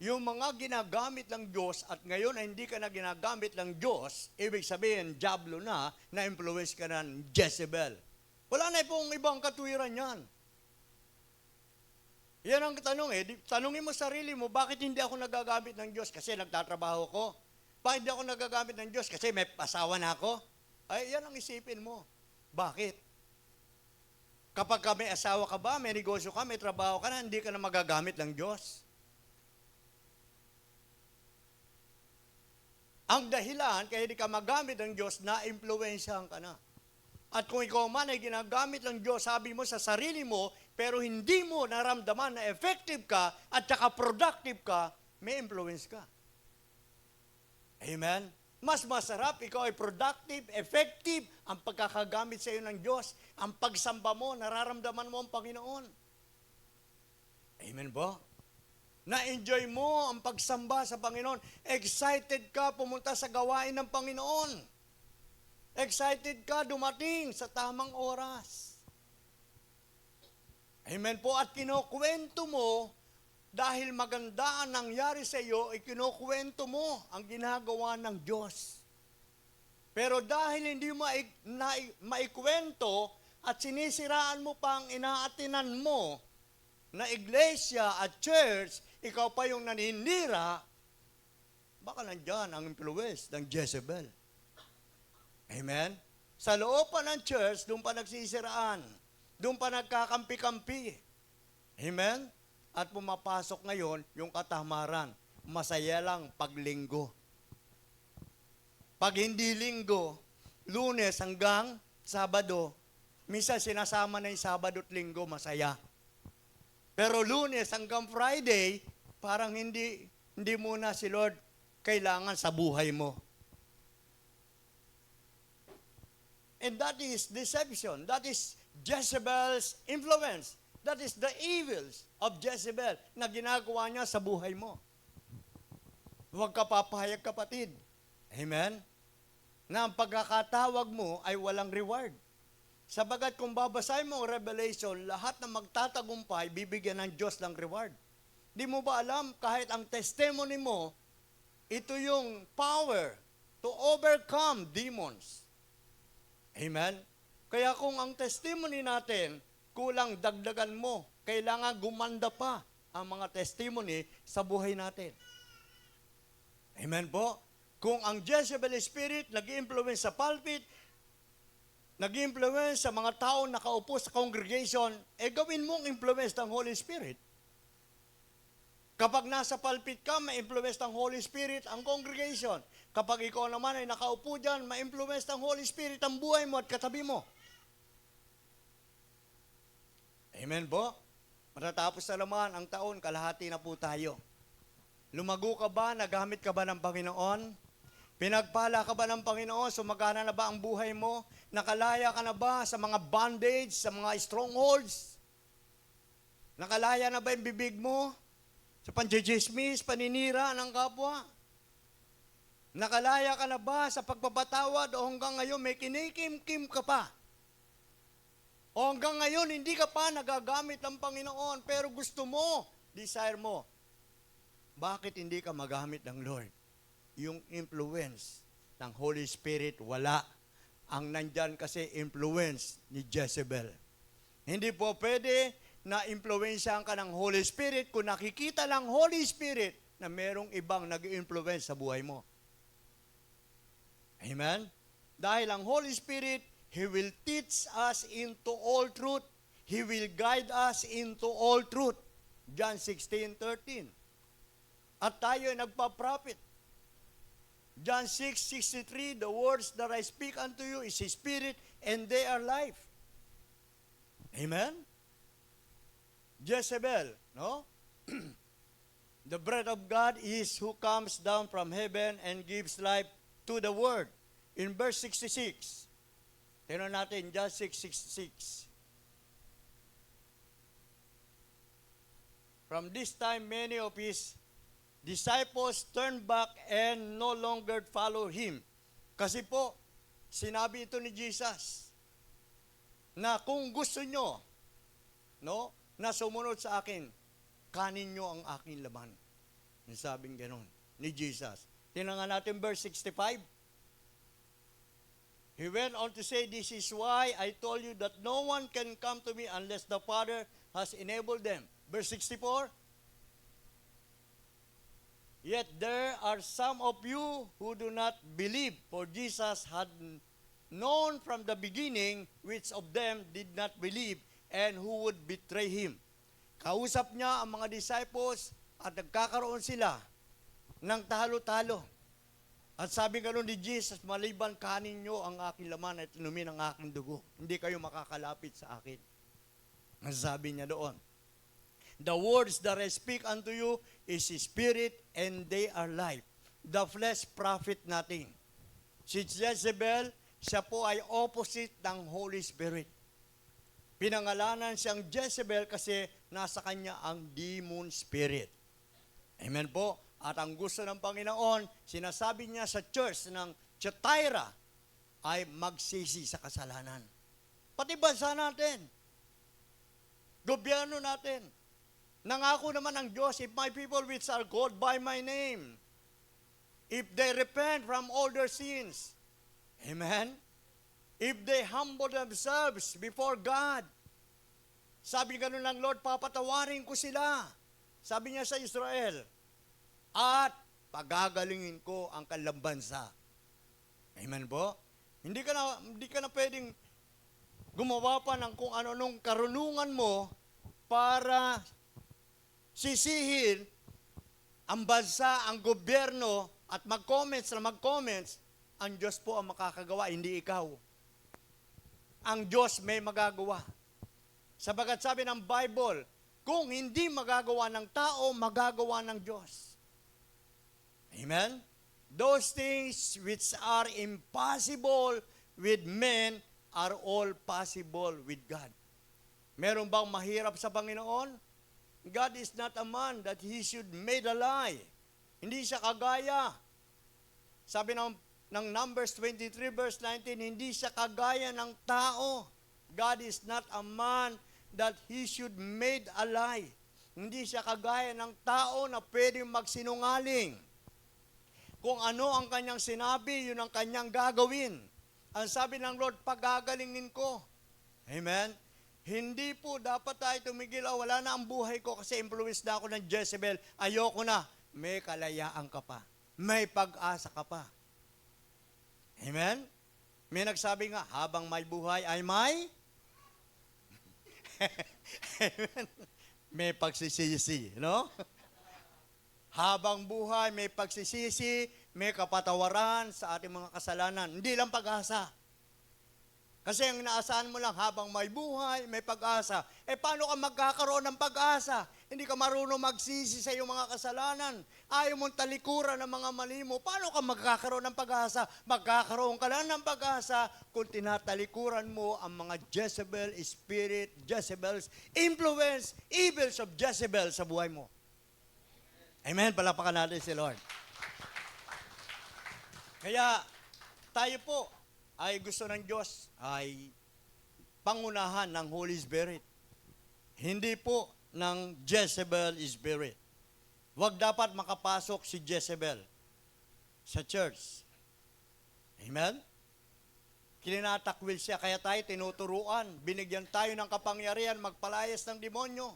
[SPEAKER 1] Yung mga ginagamit ng Diyos at ngayon ay hindi ka na ginagamit ng Diyos, ibig sabihin, diablo na influence ka ng Jezebel. Wala na pong ibang katuwiran yan. Yan ang tanong Tanungin mo sarili mo, bakit hindi ako nagagamit ng Diyos? Kasi nagtatrabaho ko. Bakit hindi ako nagagamit ng Diyos? Kasi may asawa na ako. Ay, yan ang isipin mo. Bakit? Kapag ka may asawa ka ba, may negosyo ka, may trabaho ka na, hindi ka na magagamit ng Diyos. Ang dahilan, kaya hindi ka magamit ng Diyos, na-impluensyahan ka na. At kung ikaw man ay ginagamit ng Diyos, sabi mo sa sarili mo, pero hindi mo naramdaman na effective ka at saka productive ka, may influence ka. Amen? Mas masarap, ikaw ay productive, effective, ang pagkakagamit sa iyo ng Diyos, ang pagsamba mo, nararamdaman mo ang Panginoon. Amen ba? Na-enjoy mo ang pagsamba sa Panginoon. Excited ka pumunta sa gawain ng Panginoon. Excited ka dumating sa tamang oras. Amen po. At kinukwento mo, dahil maganda ang nangyari sa iyo, ikinukwento mo ang ginagawa ng Diyos. Pero dahil hindi mo maikwento at sinisiraan mo pa ang inaatinan mo na iglesia at church, ikaw pa yung naninira, baka nandyan ang influence ng Jezebel. Amen? Sa loob pa ng church, doon pa nagsisiraan. Doon pa nagkakampi-kampi. Amen? At pumapasok ngayon yung katamaran. Masaya lang pag linggo. Pag hindi linggo, Lunes hanggang Sabado, minsan sinasama na yung Sabado at Linggo, masaya. Pero Lunes hanggang Friday, parang hindi muna si Lord kailangan sa buhay mo. And that is deception. That is Jezebel's influence. That is the evils of Jezebel na ginagawa niya sa buhay mo. Huwag ka papayag, kapatid. Amen? Na ang pagkakatawag mo ay walang reward. Sabagat kung babasahin mo ang Revelation, lahat na magtatagumpay, bibigyan ng Diyos ng reward. Di mo ba alam, kahit ang testimony mo, ito yung power to overcome demons. Amen? Kaya kung ang testimony natin, kulang dagdagan mo, kailangan gumanda pa ang mga testimony sa buhay natin. Amen po? Kung ang Jezebel spirit nag-influence sa pulpit, nag-influence sa mga tao nakaupo sa congregation, gawin mong influence ng Holy Spirit. Kapag nasa pulpit ka, ma-influence ng Holy Spirit ang congregation. Kapag ikaw naman ay nakaupo dyan, ma-influence ng Holy Spirit ang buhay mo at katabi mo. Amen po? Matatapos na naman ang taon, kalahati na po tayo. Lumago ka ba? Nagamit ka ba ng Panginoon? Pinagpala ka ba ng Panginoon? Sumagana na ba ang buhay mo? Nakalaya ka na ba sa mga bondage, sa mga strongholds? Nakalaya na ba yung bibig mo? Sa panjejismis, paninira ng kapwa? Nakalaya ka na ba sa pagpapatawad o hanggang ngayon may kinikim-kim ka pa O hanggang ngayon, hindi ka pa nagagamit ng Panginoon, pero gusto mo, desire mo. Bakit hindi ka magamit ng Lord? Yung influence ng Holy Spirit, wala. Ang nandyan kasi influence ni Jezebel. Hindi po pwede na influensyahan ka ng Holy Spirit kung nakikita lang Holy Spirit na merong ibang nag-influence sa buhay mo. Amen? Dahil ang Holy Spirit, He will teach us into all truth. He will guide us into all truth. John 16:13. At tayo ay nagpa-prophet. John 6:63, the words that I speak unto you is His Spirit and they are life. Amen? Jezebel, no? The breath of God is who comes down from heaven and gives life to the Word. In verse 66, tingnan natin, John 6:66. From this time, many of His disciples turned back and no longer follow Him. Kasi po, sinabi ito ni Jesus, na kung gusto nyo, no, na sumunod sa akin, kanin nyo ang aking laman. Yung sabing ganun, ni Jesus. Tingnan nga natin verse 65. He went on to say, this is why I told you that no one can come to me unless the Father has enabled them. Verse 64. Yet there are some of you who do not believe, for Jesus had known from the beginning which of them did not believe and who would betray Him. Kausap niya ang mga disciples at nagkakaroon sila ng talo-talo. At sabi gano'n ni Jesus, maliban kanin nyo ang aking laman at inumin ang aking dugo. Hindi kayo makakalapit sa akin. Ang sabi niya doon, the words that I speak unto you is Spirit and they are life. The flesh profit nothing. Si Jezebel, siya po ay opposite ng Holy Spirit. Pinangalanan siyang Jezebel kasi nasa kanya ang demon spirit. Amen po. At ang gusto ng Panginoon, sinasabi niya sa church ng Thyatira ay magsisi sa kasalanan. Pati bansa natin, gobyerno natin, nangako naman ng Diyos, if my people which are called by my name, if they repent from all their sins, amen, if they humble themselves before God, sabi gano'n ng Lord, papatawarin ko sila. Sabi niya sa Israel, at pagagalingin ko ang kanilang bansa. Amen po? Hindi ka na pwedeng gumawa pa ng kung ano nung karunungan mo para sisihin ang bansa, ang gobyerno, at mag-comments. Ang Diyos po ang makakagawa, hindi ikaw. Ang Diyos may magagawa. Sabagat sabi ng Bible, kung hindi magagawa ng tao, magagawa ng Diyos. Amen? Those things which are impossible with men are all possible with God. Meron bang mahirap sa Panginoon? God is not a man that He should made a lie. Hindi siya kagaya. Sabi ng Numbers 23 verse 19, hindi siya kagaya ng tao. God is not a man that He should made a lie. Hindi siya kagaya ng tao na pwedeng magsinungaling. Kung ano ang kanyang sinabi, yun ang kanyang gagawin. Ang sabi ng Lord, pagagalingin ko. Amen? Hindi po dapat tayo tumigil, wala na ang buhay ko kasi influence na ako ng Jezebel. Ayoko na. May kalayaan ka pa. May pag-asa ka pa. Amen? May nagsabi nga, habang may buhay ay may Amen? May pagsisisi, no? Habang buhay, may pagsisisi, may kapatawaran sa ating mga kasalanan. Hindi lang pag-asa. Kasi ang inaasahan mo lang, habang may buhay, may pag-asa. Paano ka magkakaroon ng pag-asa? Hindi ka marunong magsisi sa iyong mga kasalanan. Ayaw mong talikuran ng mga mali mo. Paano ka magkakaroon ng pag-asa? Magkakaroon ka lang ng pag-asa kung tinatalikuran mo ang mga Jezebel spirit, Jezebel's influence, evils of Jezebel sa buhay mo. Amen? Palapakan natin si Lord. Kaya tayo po ay gusto ng Diyos ay pangunahan ng Holy Spirit. Hindi po ng Jezebel Spirit. Huwag dapat makapasok si Jezebel sa church. Amen? Kinatakwil siya, kaya tayo tinuturuan. Binigyan tayo ng kapangyarihan magpalayas ng demonyo.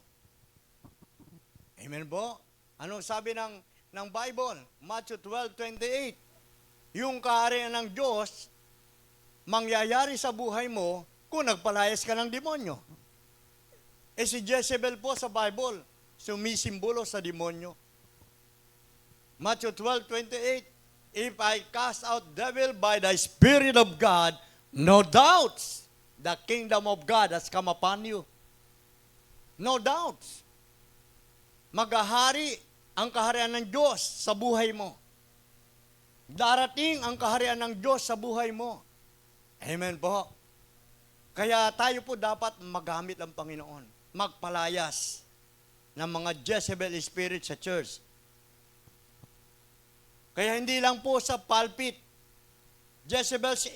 [SPEAKER 1] Amen po? Anong sabi ng Bible? Matthew 12:28. Yung kaharian ng Diyos, mangyayari sa buhay mo kung nagpalayas ka ng demonyo. Si Jezebel po sa Bible, sumisimbolo sa demonyo. Matthew 12:28, if I cast out devil by the Spirit of God, no doubts, the kingdom of God has come upon you. No doubts. Maghahari ang kaharian ng Diyos sa buhay mo. Darating ang kaharian ng Diyos sa buhay mo. Amen po. Kaya tayo po dapat magamit ang Panginoon. Magpalayas ng mga Jezebel spirit sa church. Kaya hindi lang po sa pulpit. Jezebel's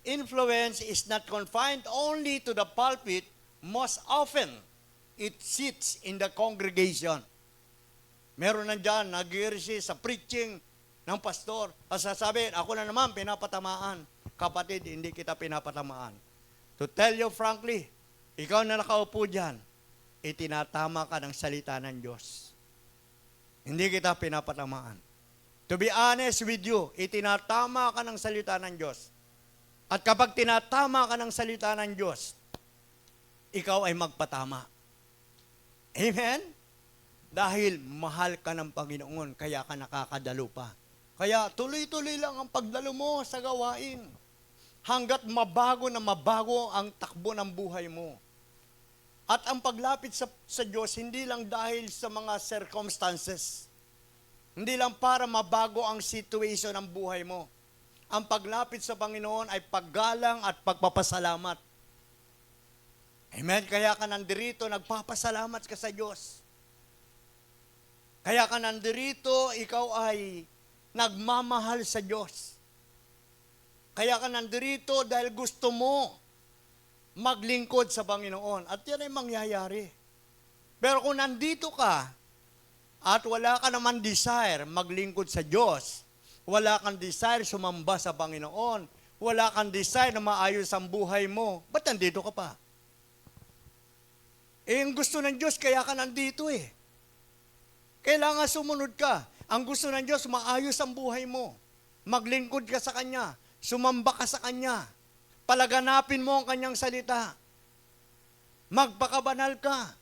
[SPEAKER 1] influence is not confined only to the pulpit. Most often, it sits in the congregation. Meron nandyan, nag-i-resist sa preaching ng pastor. At sasabihin, ako na naman pinapatamaan. Kapatid, hindi kita pinapatamaan. To tell you frankly, ikaw na nakaupo dyan, itinatama ka ng salita ng Diyos. Hindi kita pinapatamaan. To be honest with you, itinatama ka ng salita ng Diyos. At kapag tinatama ka ng salita ng Diyos, ikaw ay magpatama. Amen? Dahil mahal ka ng Panginoon, kaya ka nakakadalo pa. Kaya tuloy-tuloy lang ang pagdalo mo sa gawain. Hanggat mabago na mabago ang takbo ng buhay mo. At ang paglapit sa Diyos, hindi lang dahil sa mga circumstances. Hindi lang para mabago ang situation ng buhay mo. Ang paglapit sa Panginoon ay paggalang at pagpapasalamat. Amen? Kaya ka nandirito, nagpapasalamat ka sa Diyos. Kaya ka nandirito, ikaw ay nagmamahal sa Diyos. Kaya ka nandirito dahil gusto mo maglingkod sa Panginoon. At yan ay mangyayari. Pero kung nandito ka, at wala ka naman desire maglingkod sa Diyos, wala kang desire sumamba sa Panginoon, wala kang desire na maayos ang buhay mo, ba't nandito ka pa? Ang gusto ng Diyos, kaya ka nandito eh. Kailangan sumunod ka. Ang gusto ng Diyos, maayos ang buhay mo. Maglingkod ka sa Kanya. Sumamba ka sa Kanya. Palaganapin mo ang Kanyang salita. Magpakabanal ka.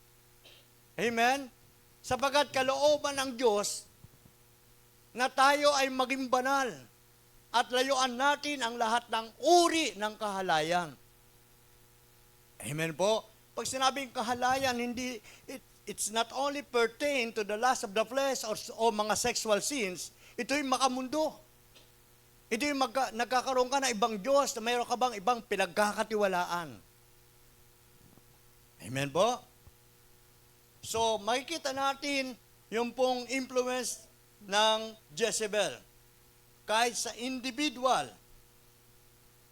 [SPEAKER 1] Amen? Sapagat kalooban ng Diyos na tayo ay maging banal at layuan natin ang lahat ng uri ng kahalayan. Amen po? Pag sinabing kahalayan, it's not only pertain to the lust of the flesh o mga sexual sins, ito yung makamundo. Ito yung nagkakaroon ka ng ibang Diyos na mayroon ka bang ibang pinagkakatiwalaan. Amen po? So, makikita natin yung pong influence ng Jezebel. Kahit sa individual,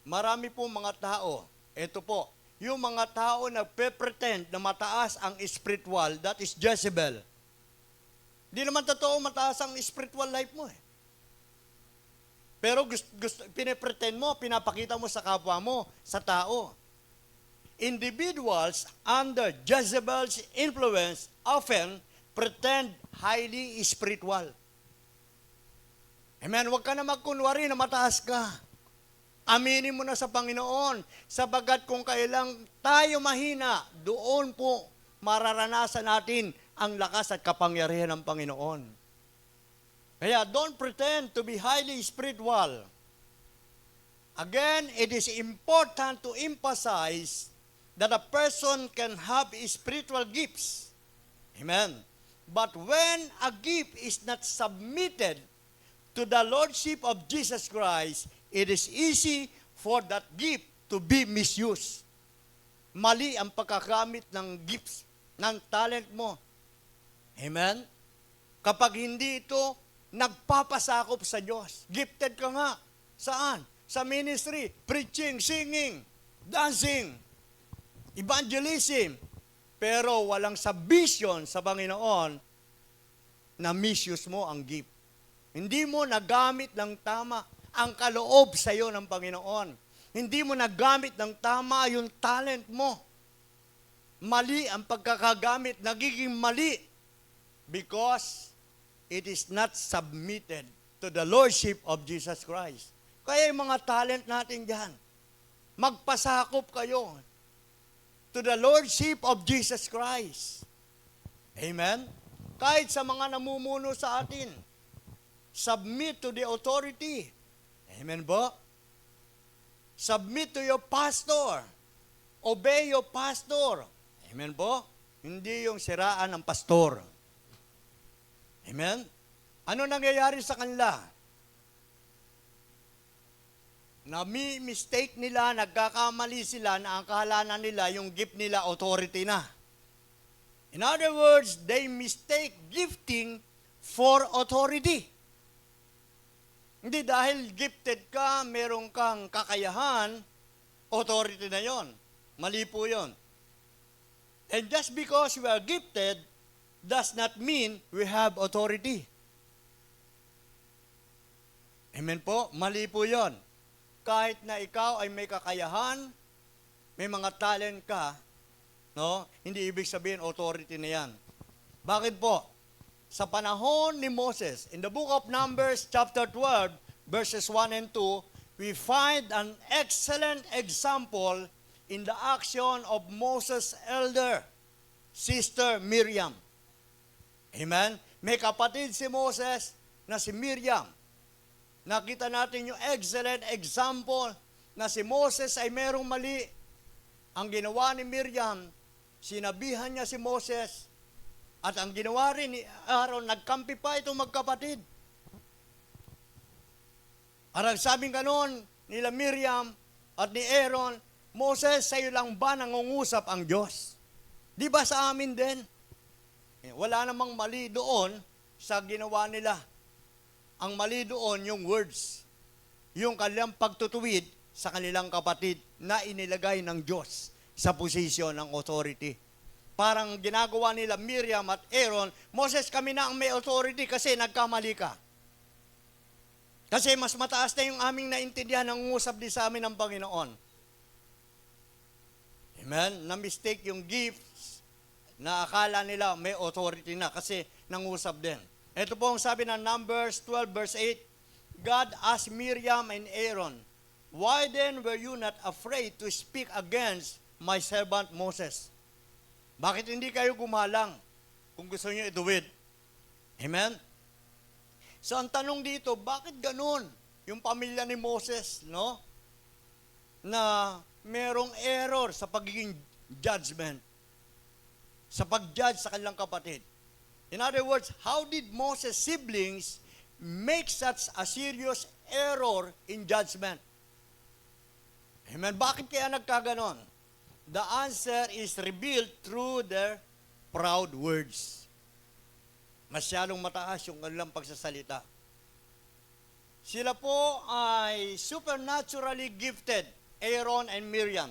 [SPEAKER 1] marami pong mga tao, ito po, yung mga tao na pretend na mataas ang spiritual, that is Jezebel. Hindi naman totoo mataas ang spiritual life mo eh. Pero pinipretend mo, pinapakita mo sa kapwa mo, sa tao. Individuals under Jezebel's influence often pretend highly spiritual. Amen? Huwag ka na magkunwari na mataas ka. Aminin mo na sa Panginoon, sabagat kung kailang tayo mahina, doon po mararanasan natin ang lakas at kapangyarihan ng Panginoon. Kaya don't pretend to be highly spiritual. Again, it is important to emphasize that a person can have spiritual gifts. Amen. But when a gift is not submitted to the Lordship of Jesus Christ, it is easy for that gift to be misused. Mali ang pagkagamit ng gifts, ng talent mo. Amen? Kapag hindi ito nagpapasakop sa Diyos, gifted ka nga. Saan? Sa ministry, preaching, singing, dancing. evangelism, pero walang submission sa Panginoon, na misuse mo ang gift. Hindi mo nagamit ng tama ang kaloob sa iyo ng Panginoon. Hindi mo nagamit ng tama yung talent mo. Mali ang pagkakagamit, nagiging mali because it is not submitted to the Lordship of Jesus Christ. Kaya yung mga talent natin dyan, magpasakop kayo to the Lordship of Jesus Christ. Amen? Kahit sa mga namumuno sa atin, submit to the authority. Amen po? Submit to your pastor. Obey your pastor. Amen po? Hindi yung siraan ng pastor. Amen? Ano nangyayari sa kanila? Nami-mistake nila, nagkakamali sila na ang kahalanan nila, yung gift nila, authority na. In other words, they mistake gifting for authority. Hindi dahil gifted ka, meron kang kakayahan, authority na yon. Mali po yon. And just because we are gifted, does not mean we have authority. Amen po? Mali po yon. Kahit na ikaw ay may kakayahan, may mga talent ka, no? Hindi ibig sabihin authority na yan. Bakit po? Sa panahon ni Moses, in the book of Numbers chapter 12, verses 1 and 2, we find an excellent example in the action of Moses' elder, sister Miriam. Amen? May kapatid si Moses na si Miriam. Nakita natin yung excellent example na si Moses ay merong mali. Ang ginawa ni Miriam, sinabihan niya si Moses, at ang ginawa rin ni Aaron, nagkampi pa itong magkapatid. At ang sabing ganon nila Miriam at ni Aaron, Moses, sa'yo lang ba nangungusap ang Diyos? Di ba sa amin din? Wala namang mali doon sa ginawa nila. Ang mali doon yung words, yung kanilang pagtutuwid sa kanilang kapatid na inilagay ng Diyos sa posisyon ng authority. Parang ginagawa nila Miriam at Aaron, Moses, kami na ang may authority kasi nagkamali ka. Kasi mas mataas na yung aming naintindihan ng ngusap din sa amin ng Panginoon. Amen? Na-mistake yung gifts na akala nila may authority na kasi nangusap din. Ito po ang sabi ng Numbers 12 verse 8, God asked Miriam and Aaron, why then were you not afraid to speak against my servant Moses? Bakit hindi kayo gumalang kung gusto niyo ituwid? Amen? So ang tanong dito, bakit ganun yung pamilya ni Moses, no? Na merong error sa pagiging judgment, sa pag-judge sa kanilang kapatid. In other words, how did Moses' siblings make such a serious error in judgment? Amen? Bakit kaya nagkaganon? The answer is revealed through their proud words. Masyadong mataas yung kanilang pagsasalita. Sila po ay supernaturally gifted, Aaron and Miriam.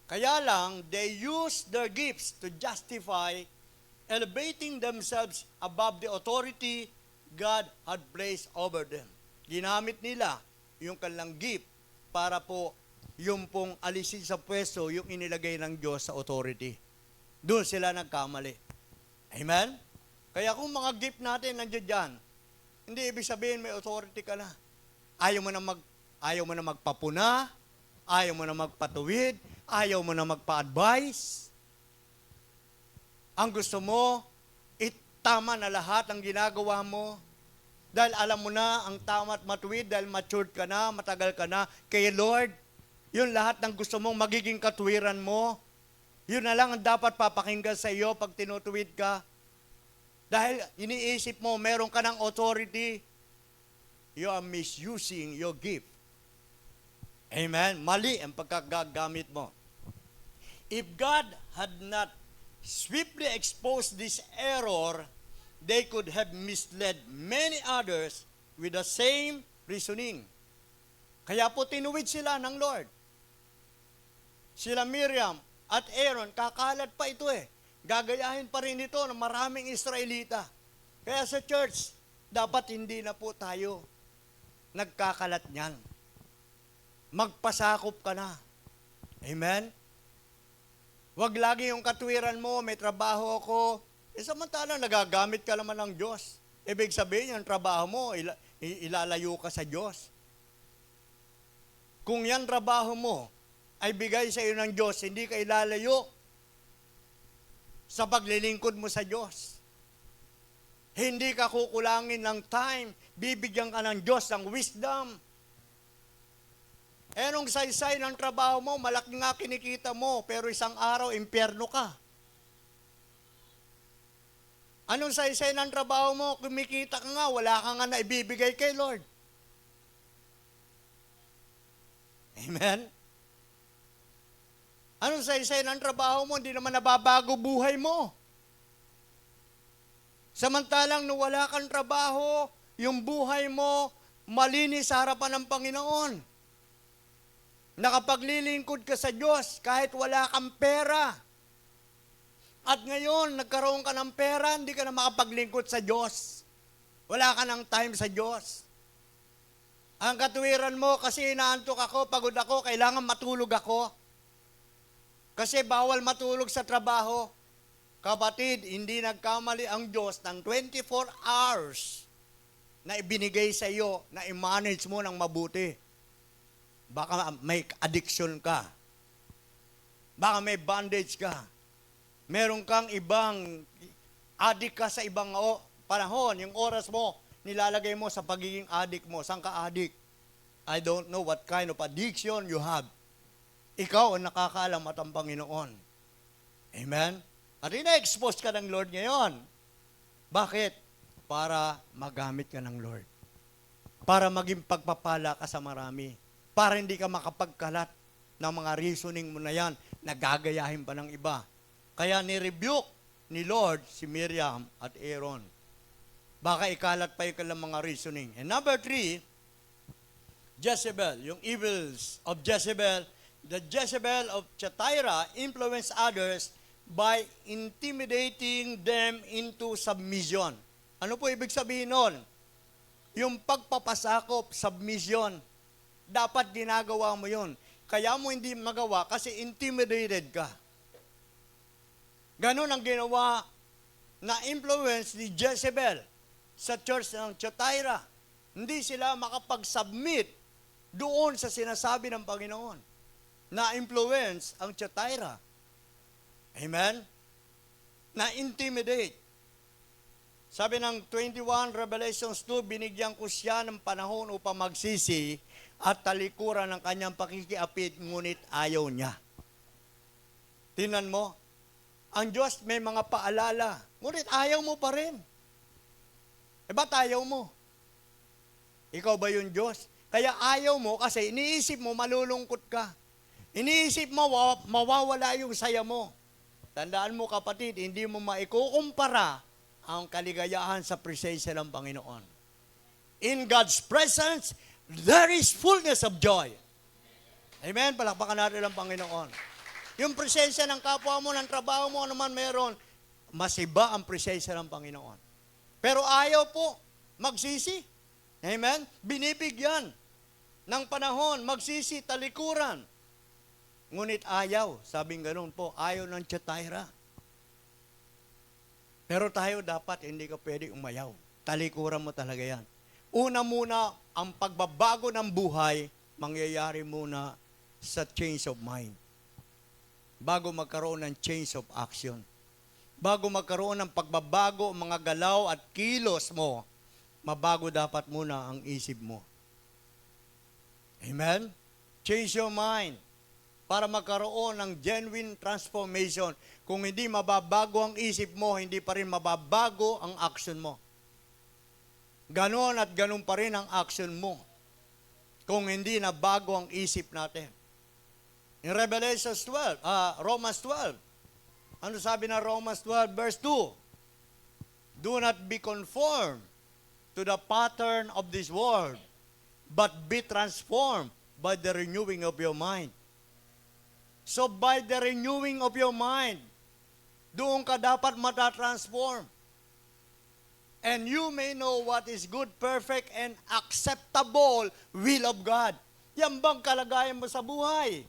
[SPEAKER 1] Kaya lang, they use their gifts to justify elevating themselves above the authority God had placed over them. Ginamit nila yung kanilang gift para po yung pong alisin sa pwesto yung inilagay ng Diyos sa authority. Doon sila nagkamali. Amen? Kaya kung mga gift natin nandiyan dyan, hindi ibig sabihin may authority ka na. Ayaw mo na magpapuna, ayaw mo na magpatuwid, ayaw mo na magpa-advise. Ang gusto mo, tama na lahat ang ginagawa mo. Dahil alam mo na ang tama at matuwid, dahil matured ka na, matagal ka na. Kay Lord, yun lahat ng gusto mong magiging katuwiran mo. Yun na lang ang dapat papakinggan sa iyo pag tinutuwid ka. Dahil iniisip mo, meron ka ng authority, you are misusing your gift. Amen? Mali ang pagkagagamit mo. If God had not swiftly exposed this error, they could have misled many others with the same reasoning. Kaya po tinuwid sila ng Lord. sila Miriam at Aaron, kakalat pa ito eh. Gagayahin pa rin ito ng maraming Israelita. Kaya sa church, dapat hindi na po tayo nagkakalat niyan. Magpasakop ka na. Amen? Huwag lagi yung katwiran mo, may trabaho ako. Samantala, nagagamit ka naman ng Diyos. Ibig sabihin, yung trabaho mo, ilalayo ka sa Diyos. Kung yan trabaho mo ay bigay sa iyo ng Diyos, hindi ka ilalayo sa paglilingkod mo sa Diyos. Hindi ka kukulangin ng time, bibigyan ka ng Diyos ng wisdom. Nung saysay ng trabaho mo, malaki nga kinikita mo, pero isang araw, impyerno ka. Anong saysay ng trabaho mo, kumikita ka nga, wala ka nga na ibibigay kay Lord. Amen? Anong saysay ng trabaho mo, hindi naman nababago buhay mo. Samantalang nung wala kang trabaho, yung buhay mo malinis sa harapan ng Panginoon. Nakapaglilingkod ka sa Diyos kahit wala kang pera. At ngayon, nagkaroon ka ng pera, hindi ka na makapaglingkod sa Diyos. Wala ka ng time sa Diyos. Ang katwiran mo, kasi inaantok ako, pagod ako, kailangan matulog ako. Kasi bawal matulog sa trabaho. Kapatid, hindi nagkamali ang Diyos ng 24 hours na ibinigay sa iyo na i-manage mo ng mabuti. Baka may addiction ka. Baka may bondage ka. Meron kang ibang addict ka sa ibang panahon. Yung oras mo, nilalagay mo sa pagiging addict mo. Saan ka addict? I don't know what kind of addiction you have. Ikaw ang nakakaalam at ang Panginoon. Amen? At ina-expose ka ng Lord ngayon. Bakit? Para magamit ka ng Lord. Para maging pagpapala ka sa marami. Para hindi ka makapagkalat ng mga reasoning mo na yan, nagagayahin pa ng iba. Kaya ni-rebuke ni Lord si Miriam at Aaron. Baka ikalat pa yung kanilang mga reasoning. And number 3, Jezebel, yung evils of Jezebel. The Jezebel of Thyatira influenced others by intimidating them into submission. Ano po ibig sabihin nun? Yung pagpapasakop, submission. Dapat ginagawa mo yun. Kaya mo hindi magawa kasi intimidated ka. Ganon ang ginawa na influence ni Jezebel sa church ng Thyatira. Hindi sila makapag-submit doon sa sinasabi ng Panginoon. Na-influence ang Thyatira. Amen? Na-intimidate. Sabi ng 21 Revelations 2, binigyan ko siya ng panahon upang magsisi at talikuran ng kanyang pakikiapit, ngunit ayaw niya. Tingnan mo, ang Diyos may mga paalala, ngunit ayaw mo pa rin. Ba't ayaw mo? Ikaw ba yung Diyos? Kaya ayaw mo kasi iniisip mo malulungkot ka. Iniisip mo mawawala yung saya mo. Tandaan mo kapatid, hindi mo maikukumpara ang kaligayahan sa presensya ng Panginoon. In God's presence, there is fullness of joy. Amen? Palakpakan natin ang Panginoon. Yung presensya ng kapwa mo, ng trabaho mo, naman meron, mas iba ang presensya ng Panginoon. Pero ayaw po magsisi. Amen? Binibigyan ng panahon, magsisi, talikuran. Ngunit ayaw, sabing ganun po, ayaw ng Thyatira. Pero tayo dapat, hindi ka pwede umayaw. Talikuran mo talaga yan. Una muna, ang pagbabago ng buhay, mangyayari muna sa change of mind. Bago magkaroon ng change of action. Bago magkaroon ng pagbabago, mga galaw at kilos mo, mabago dapat muna ang isip mo. Amen? Change your mind. Para magkaroon ng genuine transformation. Kung hindi mababago ang isip mo, hindi pa rin mababago ang action mo. Ganon at ganon pa rin ang action mo. Kung hindi na bago ang isip natin. In Romans 12, ano sabi na Romans 12 verse 2? Do not be conformed to the pattern of this world, but be transformed by the renewing of your mind. So by the renewing of your mind, doon ka dapat matatransform. And you may know what is good, perfect, and acceptable will of God. Yan bang kalagayan mo sa buhay?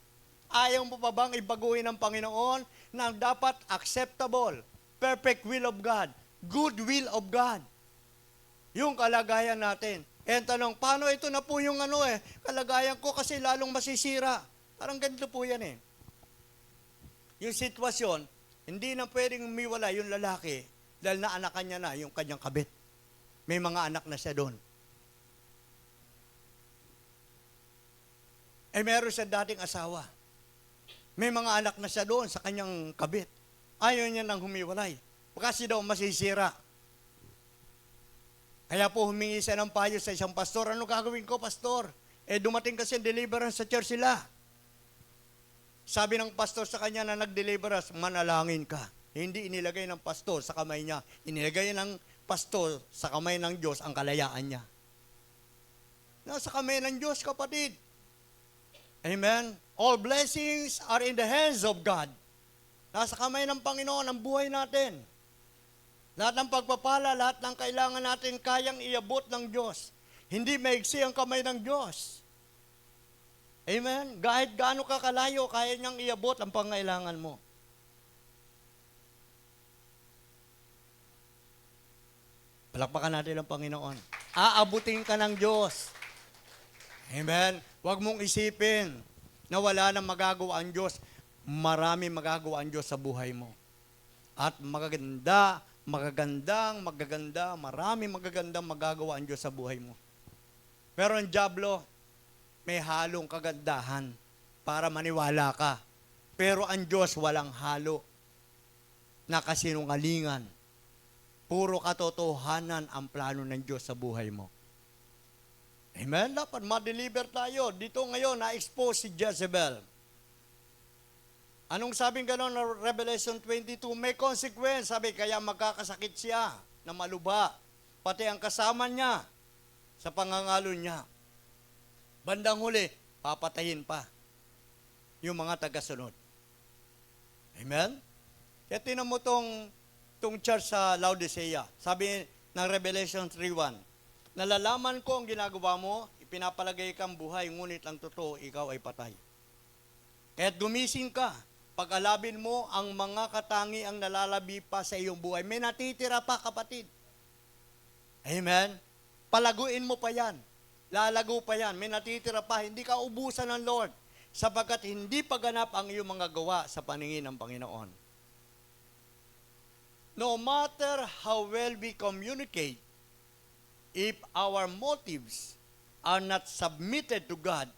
[SPEAKER 1] Ayaw mo pa bang ibaguhin ng Panginoon na dapat acceptable, perfect will of God, good will of God? Yung kalagayan natin. And tanong, paano ito na po yung kalagayan ko kasi lalong masisira. Parang ganito po yan eh. Yung sitwasyon, hindi na pwedeng umiwala yung lalaki dahil naanakan niya na yung kanyang kabit. May mga anak na siya doon. Meron siya dating asawa. May mga anak na siya doon sa kanyang kabit. Ayaw niya nang humiwalay. Kasi daw masisira. Kaya po humingi siya ng payo sa isang pastor. Ano gagawin ko, pastor? Dumating kasi deliverance sa church sila. Sabi ng pastor sa kanya na nag-deliverance, manalangin ka. Hindi inilagay ng pastor sa kamay niya. Inilagay ng pastor sa kamay ng Diyos ang kalayaan niya. Nasa kamay ng Diyos, kapatid. Amen? All blessings are in the hands of God. Nasa kamay ng Panginoon ang buhay natin. Lahat ng pagpapala, lahat ng kailangan natin kayang iabot ng Diyos. Hindi maigsi ang kamay ng Diyos. Amen? Kahit gaano ka kalayo, kaya niyang iabot ang pangailangan mo. Palakpakan natin ang Panginoon. Aabutin ka ng Diyos. Amen? Huwag mong isipin na wala nang magagawa ang Diyos. Marami magagawa ang Diyos sa buhay mo. At magaganda, marami magagandang magagawa ang Diyos sa buhay mo. Pero ang dyablo, may halong kagandahan para maniwala ka. Pero ang Diyos walang halo na kasinungalingan. Puro katotohanan ang plano ng Diyos sa buhay mo. Amen? Dapat ma-deliver tayo. Dito ngayon, na-expose si Jezebel. Anong sabing gano'n na Revelation 22? May consequence. Sabi, kaya magkakasakit siya na maluba. Pati ang kasama niya sa pangangalo niya. Bandang huli, papatayin pa yung mga tagasunod. Amen? Kaya tinan mo tong church sa Laodicea. Sabi ng Revelation 3:1, nalalaman ko ang ginagawa mo, ipinapalagay kang buhay, ngunit ang totoo, ikaw ay patay. Kaya't gumising ka, pag-alabin mo ang mga katangi ang nalalabi pa sa iyong buhay. May natitira pa, kapatid. Amen? Palaguin mo pa yan. Lalago pa yan. May natitira pa. Hindi ka ubusan ng Lord sapagkat hindi pa ganap ang iyong mga gawa sa paningin ng Panginoon. No matter how well we communicate, if our motives are not submitted to God,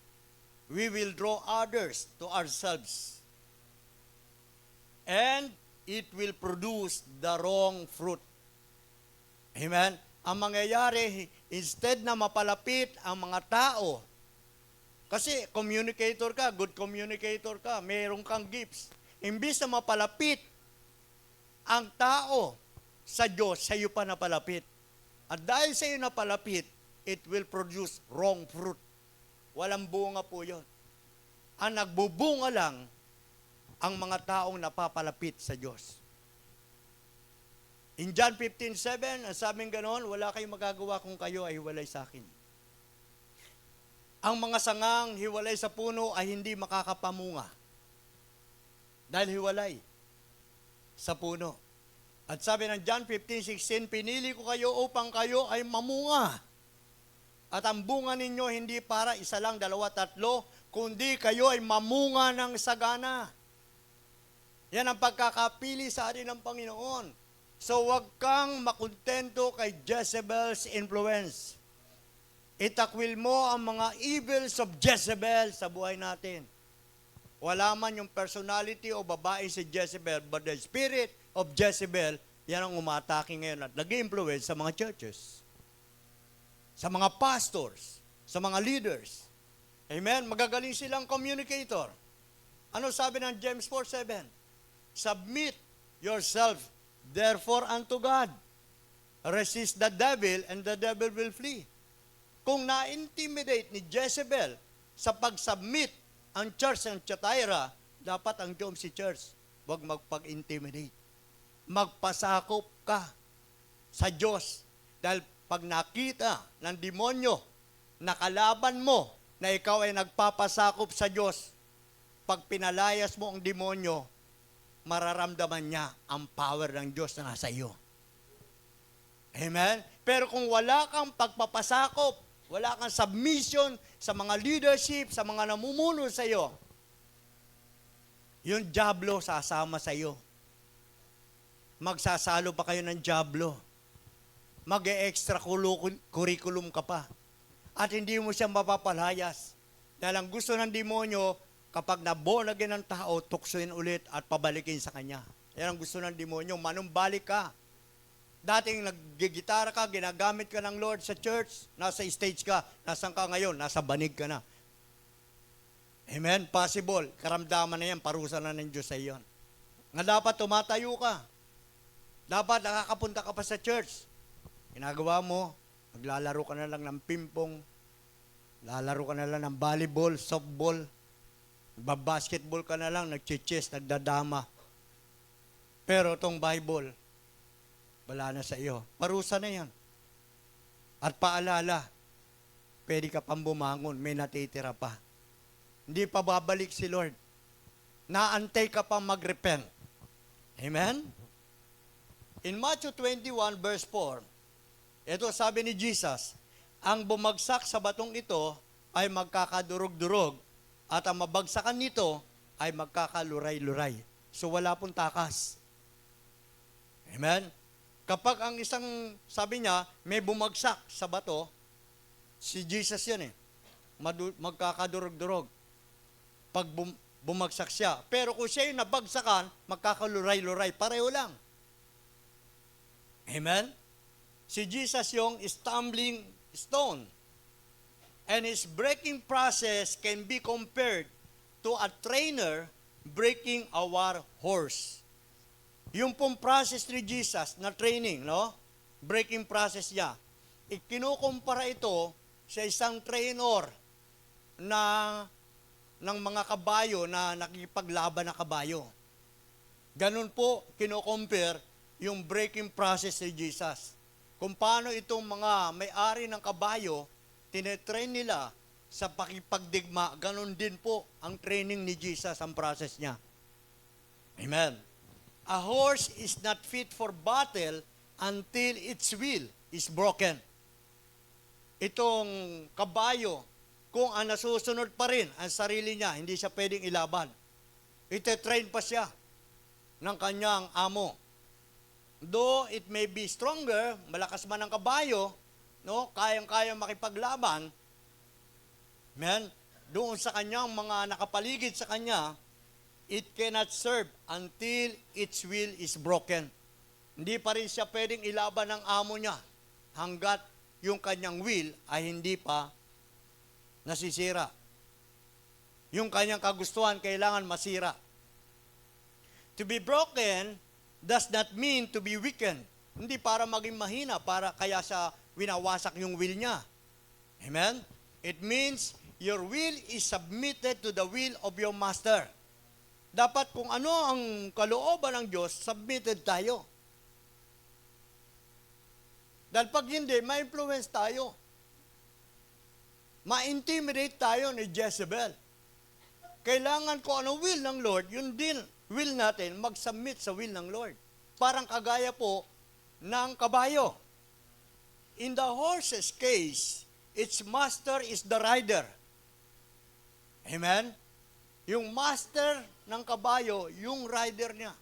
[SPEAKER 1] we will draw others to ourselves. And it will produce the wrong fruit. Amen? Ang mangyayari, instead na mapalapit ang mga tao, kasi communicator ka, good communicator ka, mayroon kang gifts. Imbis na mapalapit ang tao sa Diyos, sa iyo pa napalapit. At dahil sa iyo napalapit, it will produce wrong fruit. Walang bunga po yun. Ang nagbubunga lang, ang mga taong napapalapit sa Diyos. In John 15:7, ang sabing ganon, wala kayong magagawa kung kayo ay hiwalay sa akin. Ang mga sangang hiwalay sa puno ay hindi makakapamunga. Dahil hiwalay sa puno. At sabi ng John 15:16, pinili ko kayo upang kayo ay mamunga. At ang bunga ninyo hindi para isa lang, dalawa, tatlo, kundi kayo ay mamunga ng sagana. Yan ang pagkakapili sa atin ng Panginoon. So huwag kang makontento kay Jezebel's influence. Itakwil mo ang mga evils of Jezebel sa buhay natin. Wala man yung personality o babae si Jezebel, but the spirit of Jezebel, yan ang umatake ngayon at nag-influence sa mga churches, sa mga pastors, sa mga leaders. Amen? Magagaling silang communicator. Ano sabi ng James 4:7? Submit yourself therefore unto God. Resist the devil and the devil will flee. Kung na-intimidate ni Jezebel sa pag-submit ang church ng Thyatira, Dapat ang job si church, huwag magpag-intimidate. Magpasakop ka sa Diyos. Dahil pag nakita ng demonyo na kalaban mo na ikaw ay nagpapasakop sa Diyos, pag pinalayas mo ang demonyo, mararamdaman niya ang power ng Diyos na nasa iyo. Amen? Pero kung wala kang pagpapasakop, wala kang submission sa mga leadership, sa mga namumuno sa iyo, yung diablo sasama sa iyo. Magsasalo pa kayo ng diablo. Mag-e-extra curriculum ka pa. At hindi mo siya mapapalayas. Dahil ang gusto ng demonyo, kapag na-born again ng tao, tuksuin ulit at pabalikin sa kanya. Yan ang gusto ng demonyo, manumbalik ka. Dating naggigitara ka, ginagamit ka ng Lord sa church, nasa stage ka, nasan ka ngayon? Nasa banig ka na. Amen? Possible. Karamdaman na yan, parusa na ng Diyos sa iyon. Nga dapat tumatayo ka. Dapat nakakapunta ka pa sa church. Ginagawa mo, maglalaro ka na lang ng pimpong, lalaro ka na lang ng volleyball, softball, basketball ka na lang, nagchichess, nagdadama. Pero itong Bible, wala na sa iyo. Parusa na yan. At paalala, pwede ka pang bumangon, may natitira pa. Hindi pa babalik si Lord. Naantay ka pang mag-repent. Amen? In Matthew 21 verse 4, ito sabi ni Jesus, ang bumagsak sa batong ito ay magkakadurog-durog at ang mabagsakan nito ay magkakaluray-luray. So wala pong takas. Amen? Kapag ang isang, sabi niya, may bumagsak sa bato, si Jesus yun magkakadurog-durog. Pag bumagsak siya. Pero kung siya yung nabagsakan, magkakaluray-luray. Pareho lang. Amen? Si Jesus yung stumbling stone. And his breaking process can be compared to a trainer breaking a war horse. Yung pong process ni Jesus na training, no? Breaking process niya. Ikinukumpara ito sa isang trainer ng mga kabayo na nakikipaglaban na kabayo. Ganun po kinukompare yung breaking process ni Jesus. Kung paano itong mga may-ari ng kabayo, tinetrain nila sa pakipagdigma, ganun din po ang training ni Jesus, ang process niya. Amen. A horse is not fit for battle until its will is broken. Itong kabayo, kung ang nasusunod pa rin ang sarili niya, hindi siya pwedeng ilaban. Ite-train pa siya ng kanyang amo. Though it may be stronger, malakas man ang kabayo, no, kayang-kayang makipaglaban, amen, doon sa kanyang mga nakapaligid sa kanya, it cannot serve until its will is broken. Hindi pa rin siya pwedeng ilaban ng amo niya hanggat yung kanyang will ay hindi pa nasisira. Yung kanyang kagustuhan kailangan masira. To be broken does not mean to be weakened. Hindi para maging mahina, para kaya siya winawasak yung will niya. Amen? It means your will is submitted to the will of your master. Dapat kung ano ang kalooban ng Diyos, submitted tayo. Dahil pag hindi, ma-influence tayo. Ma-intimidate tayo ni Jezebel. Kailangan ko ano will ng Lord, yun din will natin mag-submit sa will ng Lord. Parang kagaya po ng kabayo. In the horse's case, its master is the rider. Amen? Yung master ng kabayo, yung rider niya.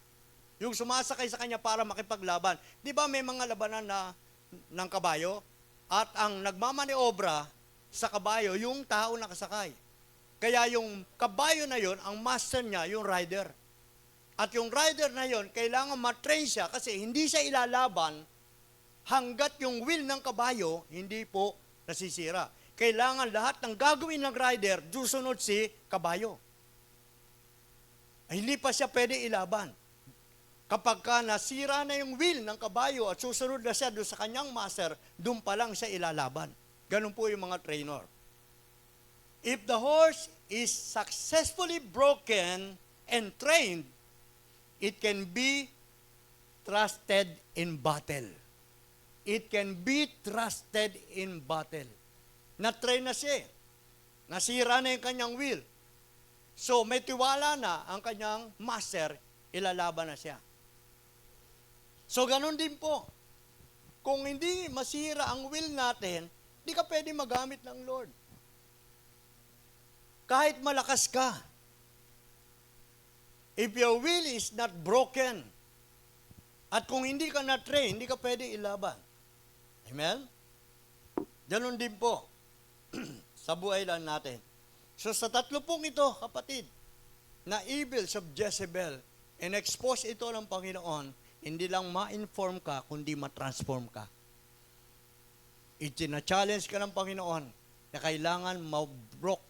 [SPEAKER 1] Yung sumasakay sa kanya para makipaglaban. Di ba may mga labanan ng kabayo? At ang nagmamaniobra sa kabayo, yung tao nakasakay. Kaya yung kabayo na yon, ang master niya, yung rider. At yung rider na yon, kailangan matrain siya kasi hindi siya ilalaban hanggat yung will ng kabayo hindi po nasisira. Kailangan lahat ng gagawin ng rider, susunod si kabayo. Ay, hindi pa siya pwede ilaban. Kapag ka nasira na yung will ng kabayo at susunod na siya doon sa kanyang master, doon pa lang siya ilalaban. Ganun po yung mga trainer. If the horse is successfully broken and trained, it can be trusted in battle. It can be trusted in battle. Na-train na siya. Nasira na yung kanyang will. So, may tiwala na ang kanyang master, ilalaban na siya. So, ganun din po. Kung hindi masira ang will natin, hindi ka pwede magamit ng Lord. Kahit malakas ka, if your will is not broken, at kung hindi ka na-train, hindi ka pwede ilaban. Amen? Ganun din po sa buhay lang natin. So sa tatlo pong ito, kapatid, na evils of Jezebel, in-expose ito ng Panginoon, hindi lang ma-inform ka, kundi ma-transform ka. Itina-challenge ka ng Panginoon na kailangan ma-broke,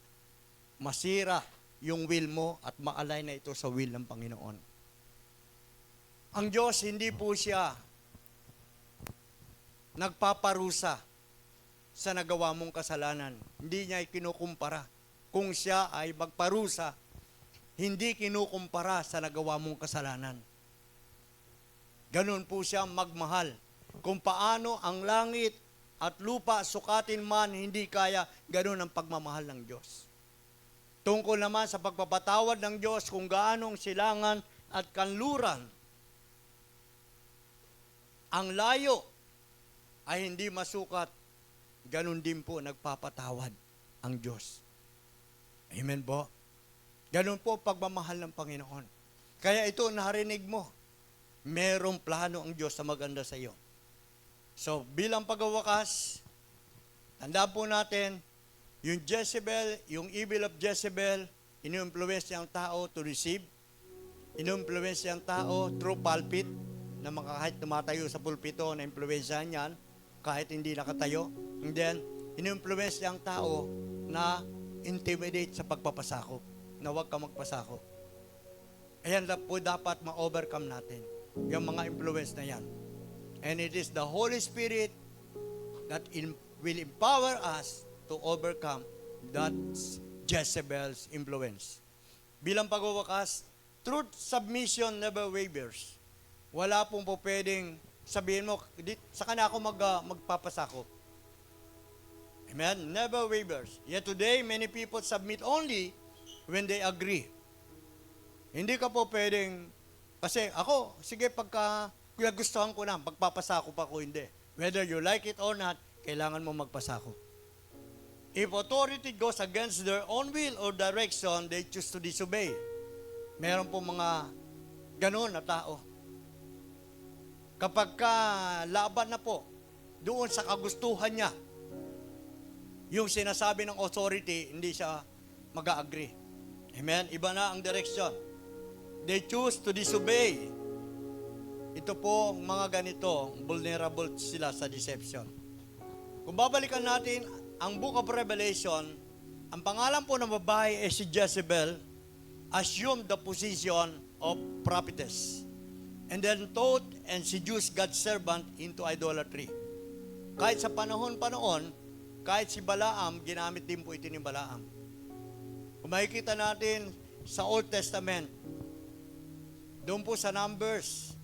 [SPEAKER 1] masira yung will mo at ma-align na ito sa will ng Panginoon. Ang Diyos, hindi po siya nagpaparusa sa nagawa mong kasalanan. Hindi niya kinukumpara. Kung siya ay magparusa, hindi kinukumpara sa nagawa mong kasalanan. Ganun po siya magmahal. Kung paano ang langit at lupa sukatin man, hindi kaya, ganun ang pagmamahal ng Diyos. Tungkol naman sa pagpapatawad ng Diyos, kung gaanong silangan at kanluran, ang layo ay hindi masukat, ganun din po nagpapatawad ang Diyos. Amen po? Ganun po pagmamahal ng Panginoon. Kaya ito, narinig mo, merong plano ang Diyos na maganda sa iyo. So, bilang pagwawakas, tandaan po natin, yung Jezebel, yung evil of Jezebel, inu-influence niyang tao to receive, inu-influence niyang tao through pulpit, na kahit tumatayo sa pulpito, na-influensyahan yan, kahit hindi nakatayo. And then, inu-influence niyang tao na intimidate sa pagpapasakop, na huwag ka magpasakop. Ayan po dapat ma-overcome natin, yung mga influence na yan. And it is the Holy Spirit that will empower us to overcome that Jezebel's influence. Bilang pagwawakas, truth submission never wavers. Wala pong po pwedeng sabihin mo, sa kanya ako magpapasakop. Amen? Never wavers. Yet today, many people submit only when they agree. Hindi ka po pwedeng, kasi ako, sige pagka gustuhan ko na, magpapasakop ako, hindi. Whether you like it or not, kailangan mo magpasakop. If authority goes against their own will or direction, they choose to disobey. Meron po mga ganun na tao. Kapag ka laban na po, doon sa kagustuhan niya, yung sinasabi ng authority, hindi siya mag-agree. Amen? Iba na ang direction. They choose to disobey. Ito po, mga ganito, vulnerable sila sa deception. Kung babalikan natin ang Book of Revelation, ang pangalan po ng babae ay si Jezebel, assumed the position of prophetess, and then taught and seduced God's servant into idolatry. Kahit sa panahon-panoon, kahit si Balaam, ginamit din po ito ni Balaam. Kung makikita natin sa Old Testament, doon po sa Numbers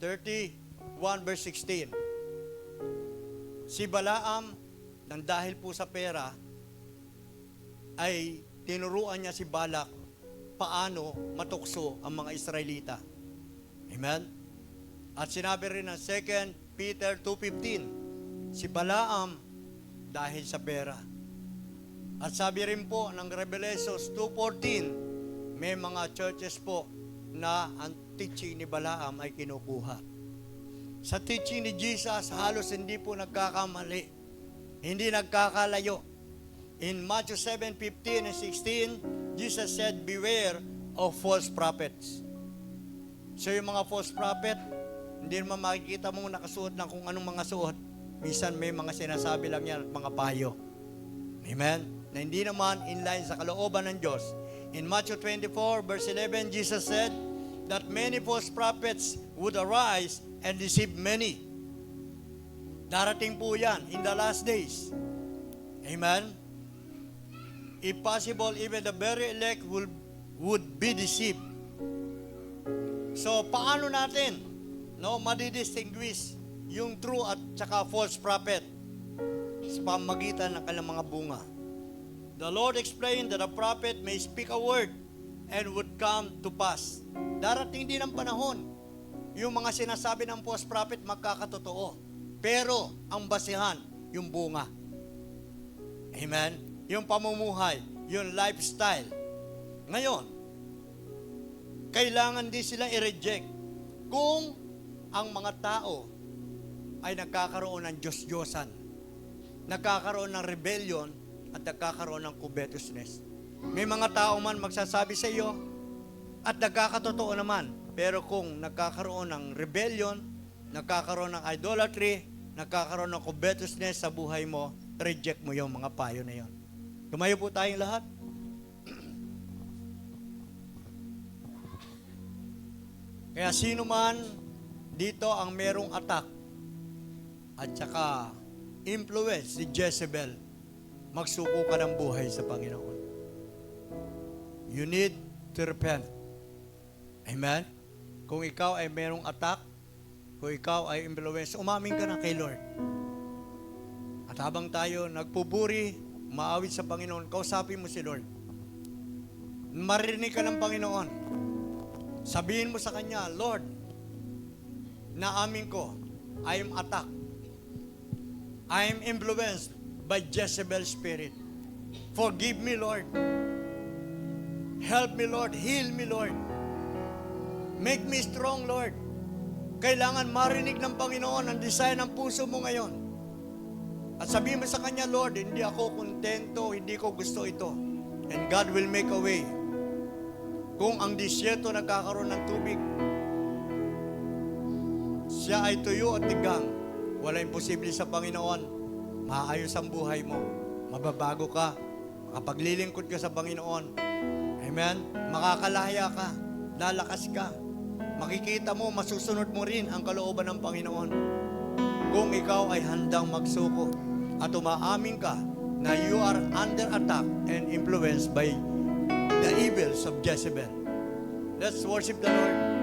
[SPEAKER 1] 31 verse 16, si Balaam, nang dahil po sa pera, ay tinuruan niya si Balak paano matukso ang mga Israelita. Amen? At sinabi rin ng 2 Peter 2:15, si Balaam dahil sa pera. At sabi rin po ng Revelations 2:14, may mga churches po na ang teaching ni Balaam ay kinukuha. Sa teaching ni Jesus, halos hindi po nagkakamali. Hindi nagkakalayo. In Matthew 7:15 and 16, Jesus said, beware of false prophets. So yung mga false prophet, hindi naman makikita mo nakasuot ng kung anong mga suot. Minsan may mga sinasabi lang yan, mga payo. Amen? Na hindi naman in line sa kalooban ng Diyos. In Matthew 24 verse 11, Jesus said that many false prophets would arise and deceive many. Darating po yan in the last days. Amen? If possible, even the very elect would be deceived. So, paano natin madidistinguish yung true at saka false prophet sa pamagitan ng kanilang mga bunga? The Lord explained that a prophet may speak a word and would come to pass. Darating din ang panahon, yung mga sinasabi ng false prophet magkakatotoo. Pero, ang basihan, yung bunga. Amen? Yung pamumuhay, yung lifestyle. Ngayon, kailangan din sila i-reject kung ang mga tao ay nagkakaroon ng Diyos-Diyosan, nagkakaroon ng rebellion, at nagkakaroon ng covetousness. May mga tao man magsasabi sa iyo, at nagkakatotoo naman, pero kung nagkakaroon ng rebellion, nagkakaroon ng idolatry, nagkakaroon ng covetousness sa buhay mo, reject mo yung mga payo na yon. Tumayo po tayong lahat. Kaya sino man dito ang merong attack at saka influence si Jezebel, magsuko ka ng buhay sa Panginoon. You need to repent. Amen? Kung ikaw ay merong attack, kung ikaw ay influence, umamin ka na kay Lord. At habang tayo nagpupuri, maawit sa Panginoon, kausapin mo si Lord. Marinig ka ng Panginoon. Sabihin mo sa Kanya, Lord, naamin ko, I am attacked. I am influenced by Jezebel's spirit. Forgive me, Lord. Help me, Lord. Heal me, Lord. Make me strong, Lord. Kailangan marinig ng Panginoon ang desire ng puso mo ngayon. At sabihin mo sa Kanya, Lord, hindi ako kontento, hindi ko gusto ito. And God will make a way. Kung ang disyerto nagkakaroon ng tubig, siya ay tuyo at tigang. Wala imposible sa Panginoon. Maayos ang buhay mo. Mababago ka. Makapaglilingkod ka sa Panginoon. Amen? Makakalaya ka. Lalakas ka. Makikita mo, masusunod mo rin ang kalooban ng Panginoon. Kung ikaw ay handang magsuko at umaamin ka na you are under attack and influenced by the evils of Jezebel. Let's worship the Lord.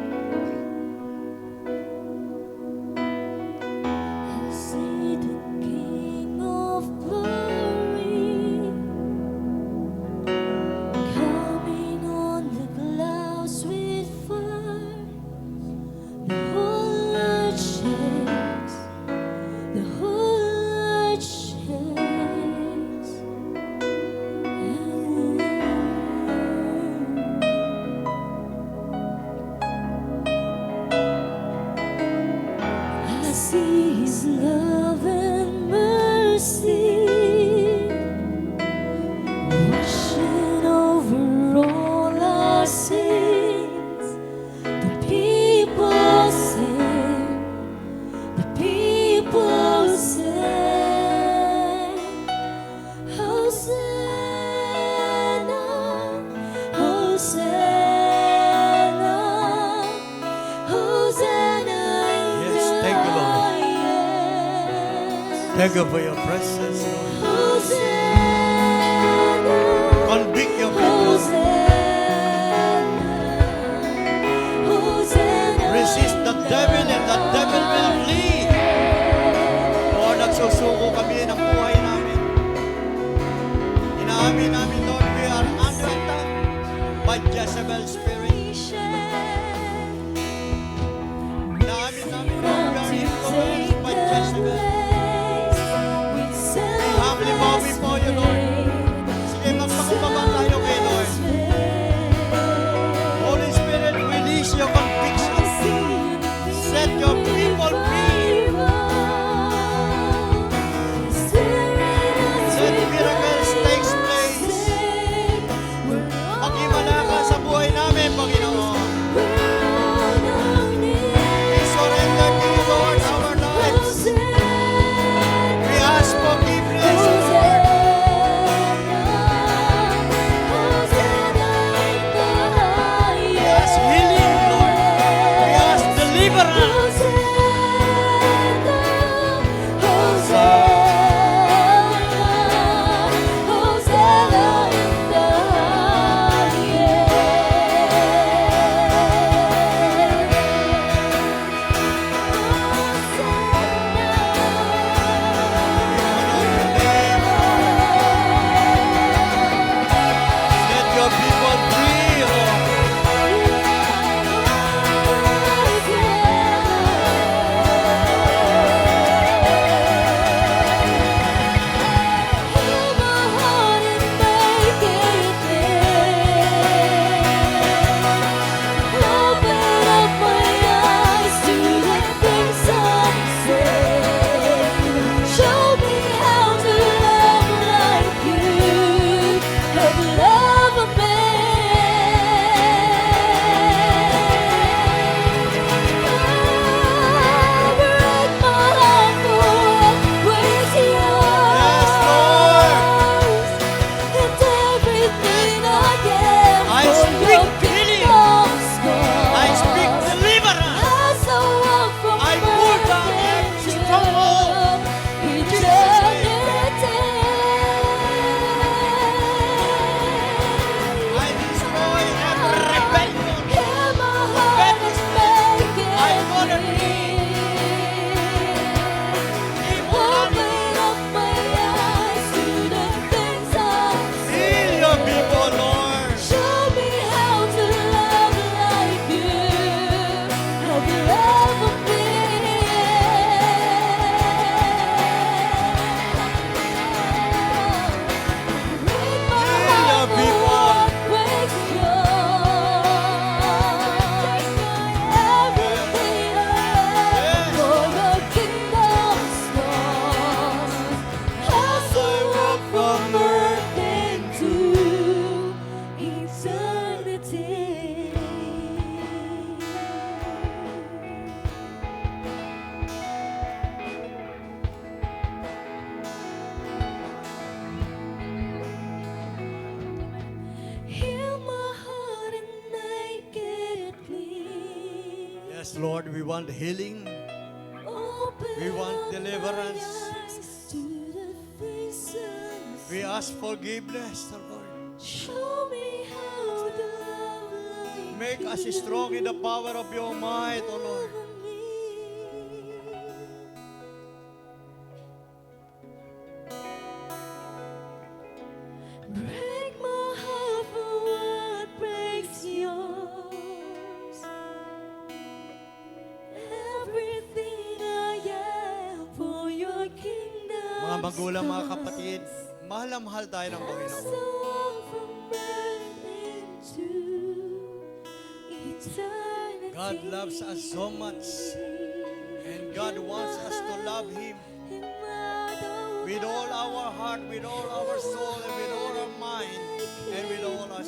[SPEAKER 2] His love and mercy washing over all our sins. The people sing, the people sing, Hosanna, Hosanna, Hosanna.
[SPEAKER 1] Yes, thank you, Lord. Thank you for your presence, Lord.
[SPEAKER 2] Hosanna,
[SPEAKER 1] Convict your people.
[SPEAKER 2] Hosanna,
[SPEAKER 1] Resist the devil and the devil will flee. Lord, nagsusuko kami ng buhay namin. Inaamin namin, Lord, we are under attack by Jezebel's spirit. Inaamin namin, Lord, we are influenced by Jezebel. Humbly bow before you, Lord. Sige, magpakumbaba tayo kay Lord. Holy Spirit, release your conviction. Set your people free. Let miracles take place. Mag-imala ka sa buhay namin, Panginoon. We surrender to you, Lord, our lives. We ask forgiveness, O Lord. We ask healing, Lord. We ask deliverance.
[SPEAKER 2] Open up my eyes to the things I
[SPEAKER 1] Heal your people, Lord.
[SPEAKER 2] show me how to love like you. Have you ever been? Break my
[SPEAKER 1] Heal your
[SPEAKER 2] heart for
[SPEAKER 1] people.
[SPEAKER 2] what breaks yours. Everything I am for your kingdom's cause. As I walk from earth into eternity. Heal my heart and make it clean.
[SPEAKER 1] Yes, Lord, we want healing.
[SPEAKER 2] Open
[SPEAKER 1] We want
[SPEAKER 2] up
[SPEAKER 1] deliverance.
[SPEAKER 2] my eyes to the things I
[SPEAKER 1] We ask forgiveness, Lord.
[SPEAKER 2] show me how to love like
[SPEAKER 1] Make us
[SPEAKER 2] you
[SPEAKER 1] strong in the power of your might, O Lord.
[SPEAKER 2] love me. Break my heart for what breaks yours. Everything I am for your kingdom.
[SPEAKER 1] Mga magulang, mga kapatid, mahal na mahal tayo ng Panginoon. God loves us so much, and God wants us to love Him with all our heart, with all our soul, and with all our mind, and with all our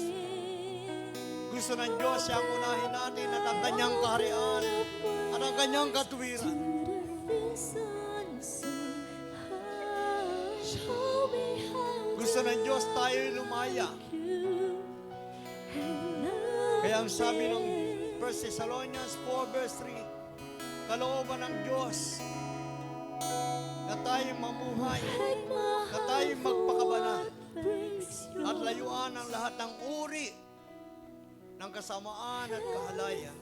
[SPEAKER 1] gusto ng Diyos siyang unahin natin at ang kanyang kaharian at ang kanyang katuwiran. Gusto ng Diyos tayo lumaya. Kaya ang sabi ng 1 Thessalonians 4 verse 3, kalooban ng Diyos na tayo mamuhay, na tayo magpakabanal at layuan ang lahat ng uri ng kasamaan at kahalayan.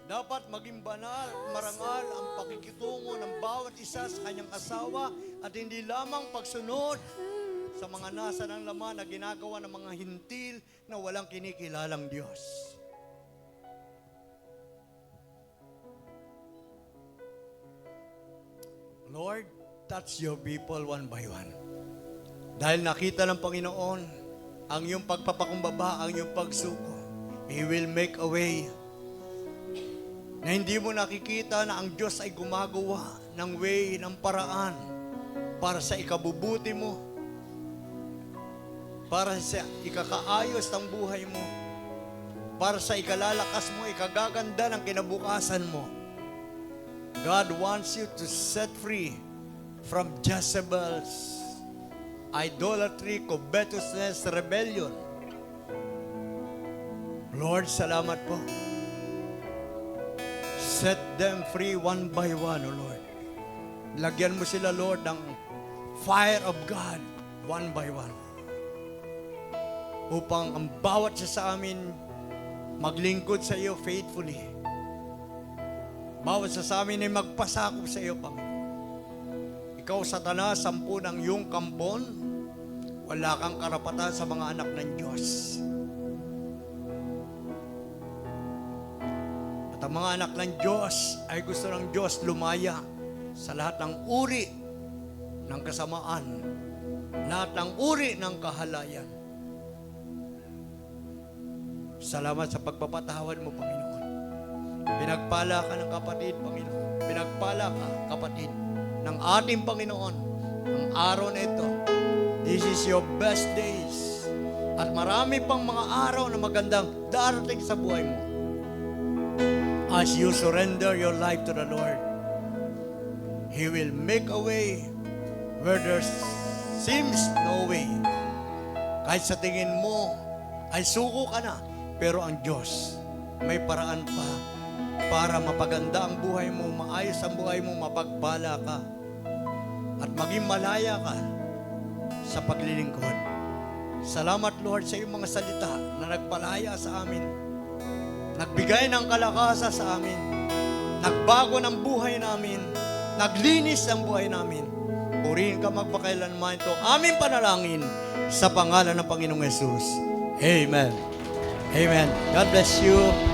[SPEAKER 1] Dapat maging banal at marangal ang pakikitungo ng bawat isa sa kanyang asawa at hindi lamang pagsunod sa mga nasa ng laman na ginagawa ng mga hintil na walang kinikilalang Diyos. Lord, touch your people one by one. Dahil nakita ng Panginoon ang iyong pagpapakumbaba, ang iyong pagsuko, He will make a way na hindi mo nakikita na ang Diyos ay gumagawa ng way, ng paraan para sa ikabubuti mo, para sa ikakaayos ng buhay mo, para sa ikalalakas mo, ikagaganda ng kinabukasan mo. God wants you to set free from Jezebel's idolatry, covetousness, rebellion. Lord, salamat po. Set them free one by one, O Lord. Lagyan mo sila, Lord, ng fire of God one by one. Upang ang bawat isa sa amin maglingkod sa iyo faithfully. Bawat isa sa amin ay magpasakop sa iyo, Panginoon. Ikaw, Satanas, sampu ng iyong kampon, wala kang karapatan sa mga anak ng Diyos. At ang mga anak ng Diyos ay gusto ng Diyos lumaya sa lahat ng uri ng kasamaan, lahat ng uri ng kahalayan. Salamat sa pagpapatawad mo, Panginoon. Pinagpala ka ng kapatid, Panginoon. Pinagpala ka, kapatid, ng ating Panginoon. Ang araw na ito, this is your best days. At marami pang mga araw na magandang darating sa buhay mo. As you surrender your life to the Lord, He will make a way where there seems no way. Kahit sa tingin mo ay suko ka na, pero ang Diyos may paraan pa para mapaganda ang buhay mo, maayos ang buhay mo, mapagpala ka, at maging malaya ka sa paglilingkod Salamat, Lord, sa iyong mga salita na nagpalaya sa amin. Nagbigay ng kalakasan sa amin. Nagbago ng buhay namin. Naglinis ang buhay namin. Purihin ka magpakailanman ito. Aming panalangin sa pangalan ng Panginoong Yesus. Amen. Amen. God bless you.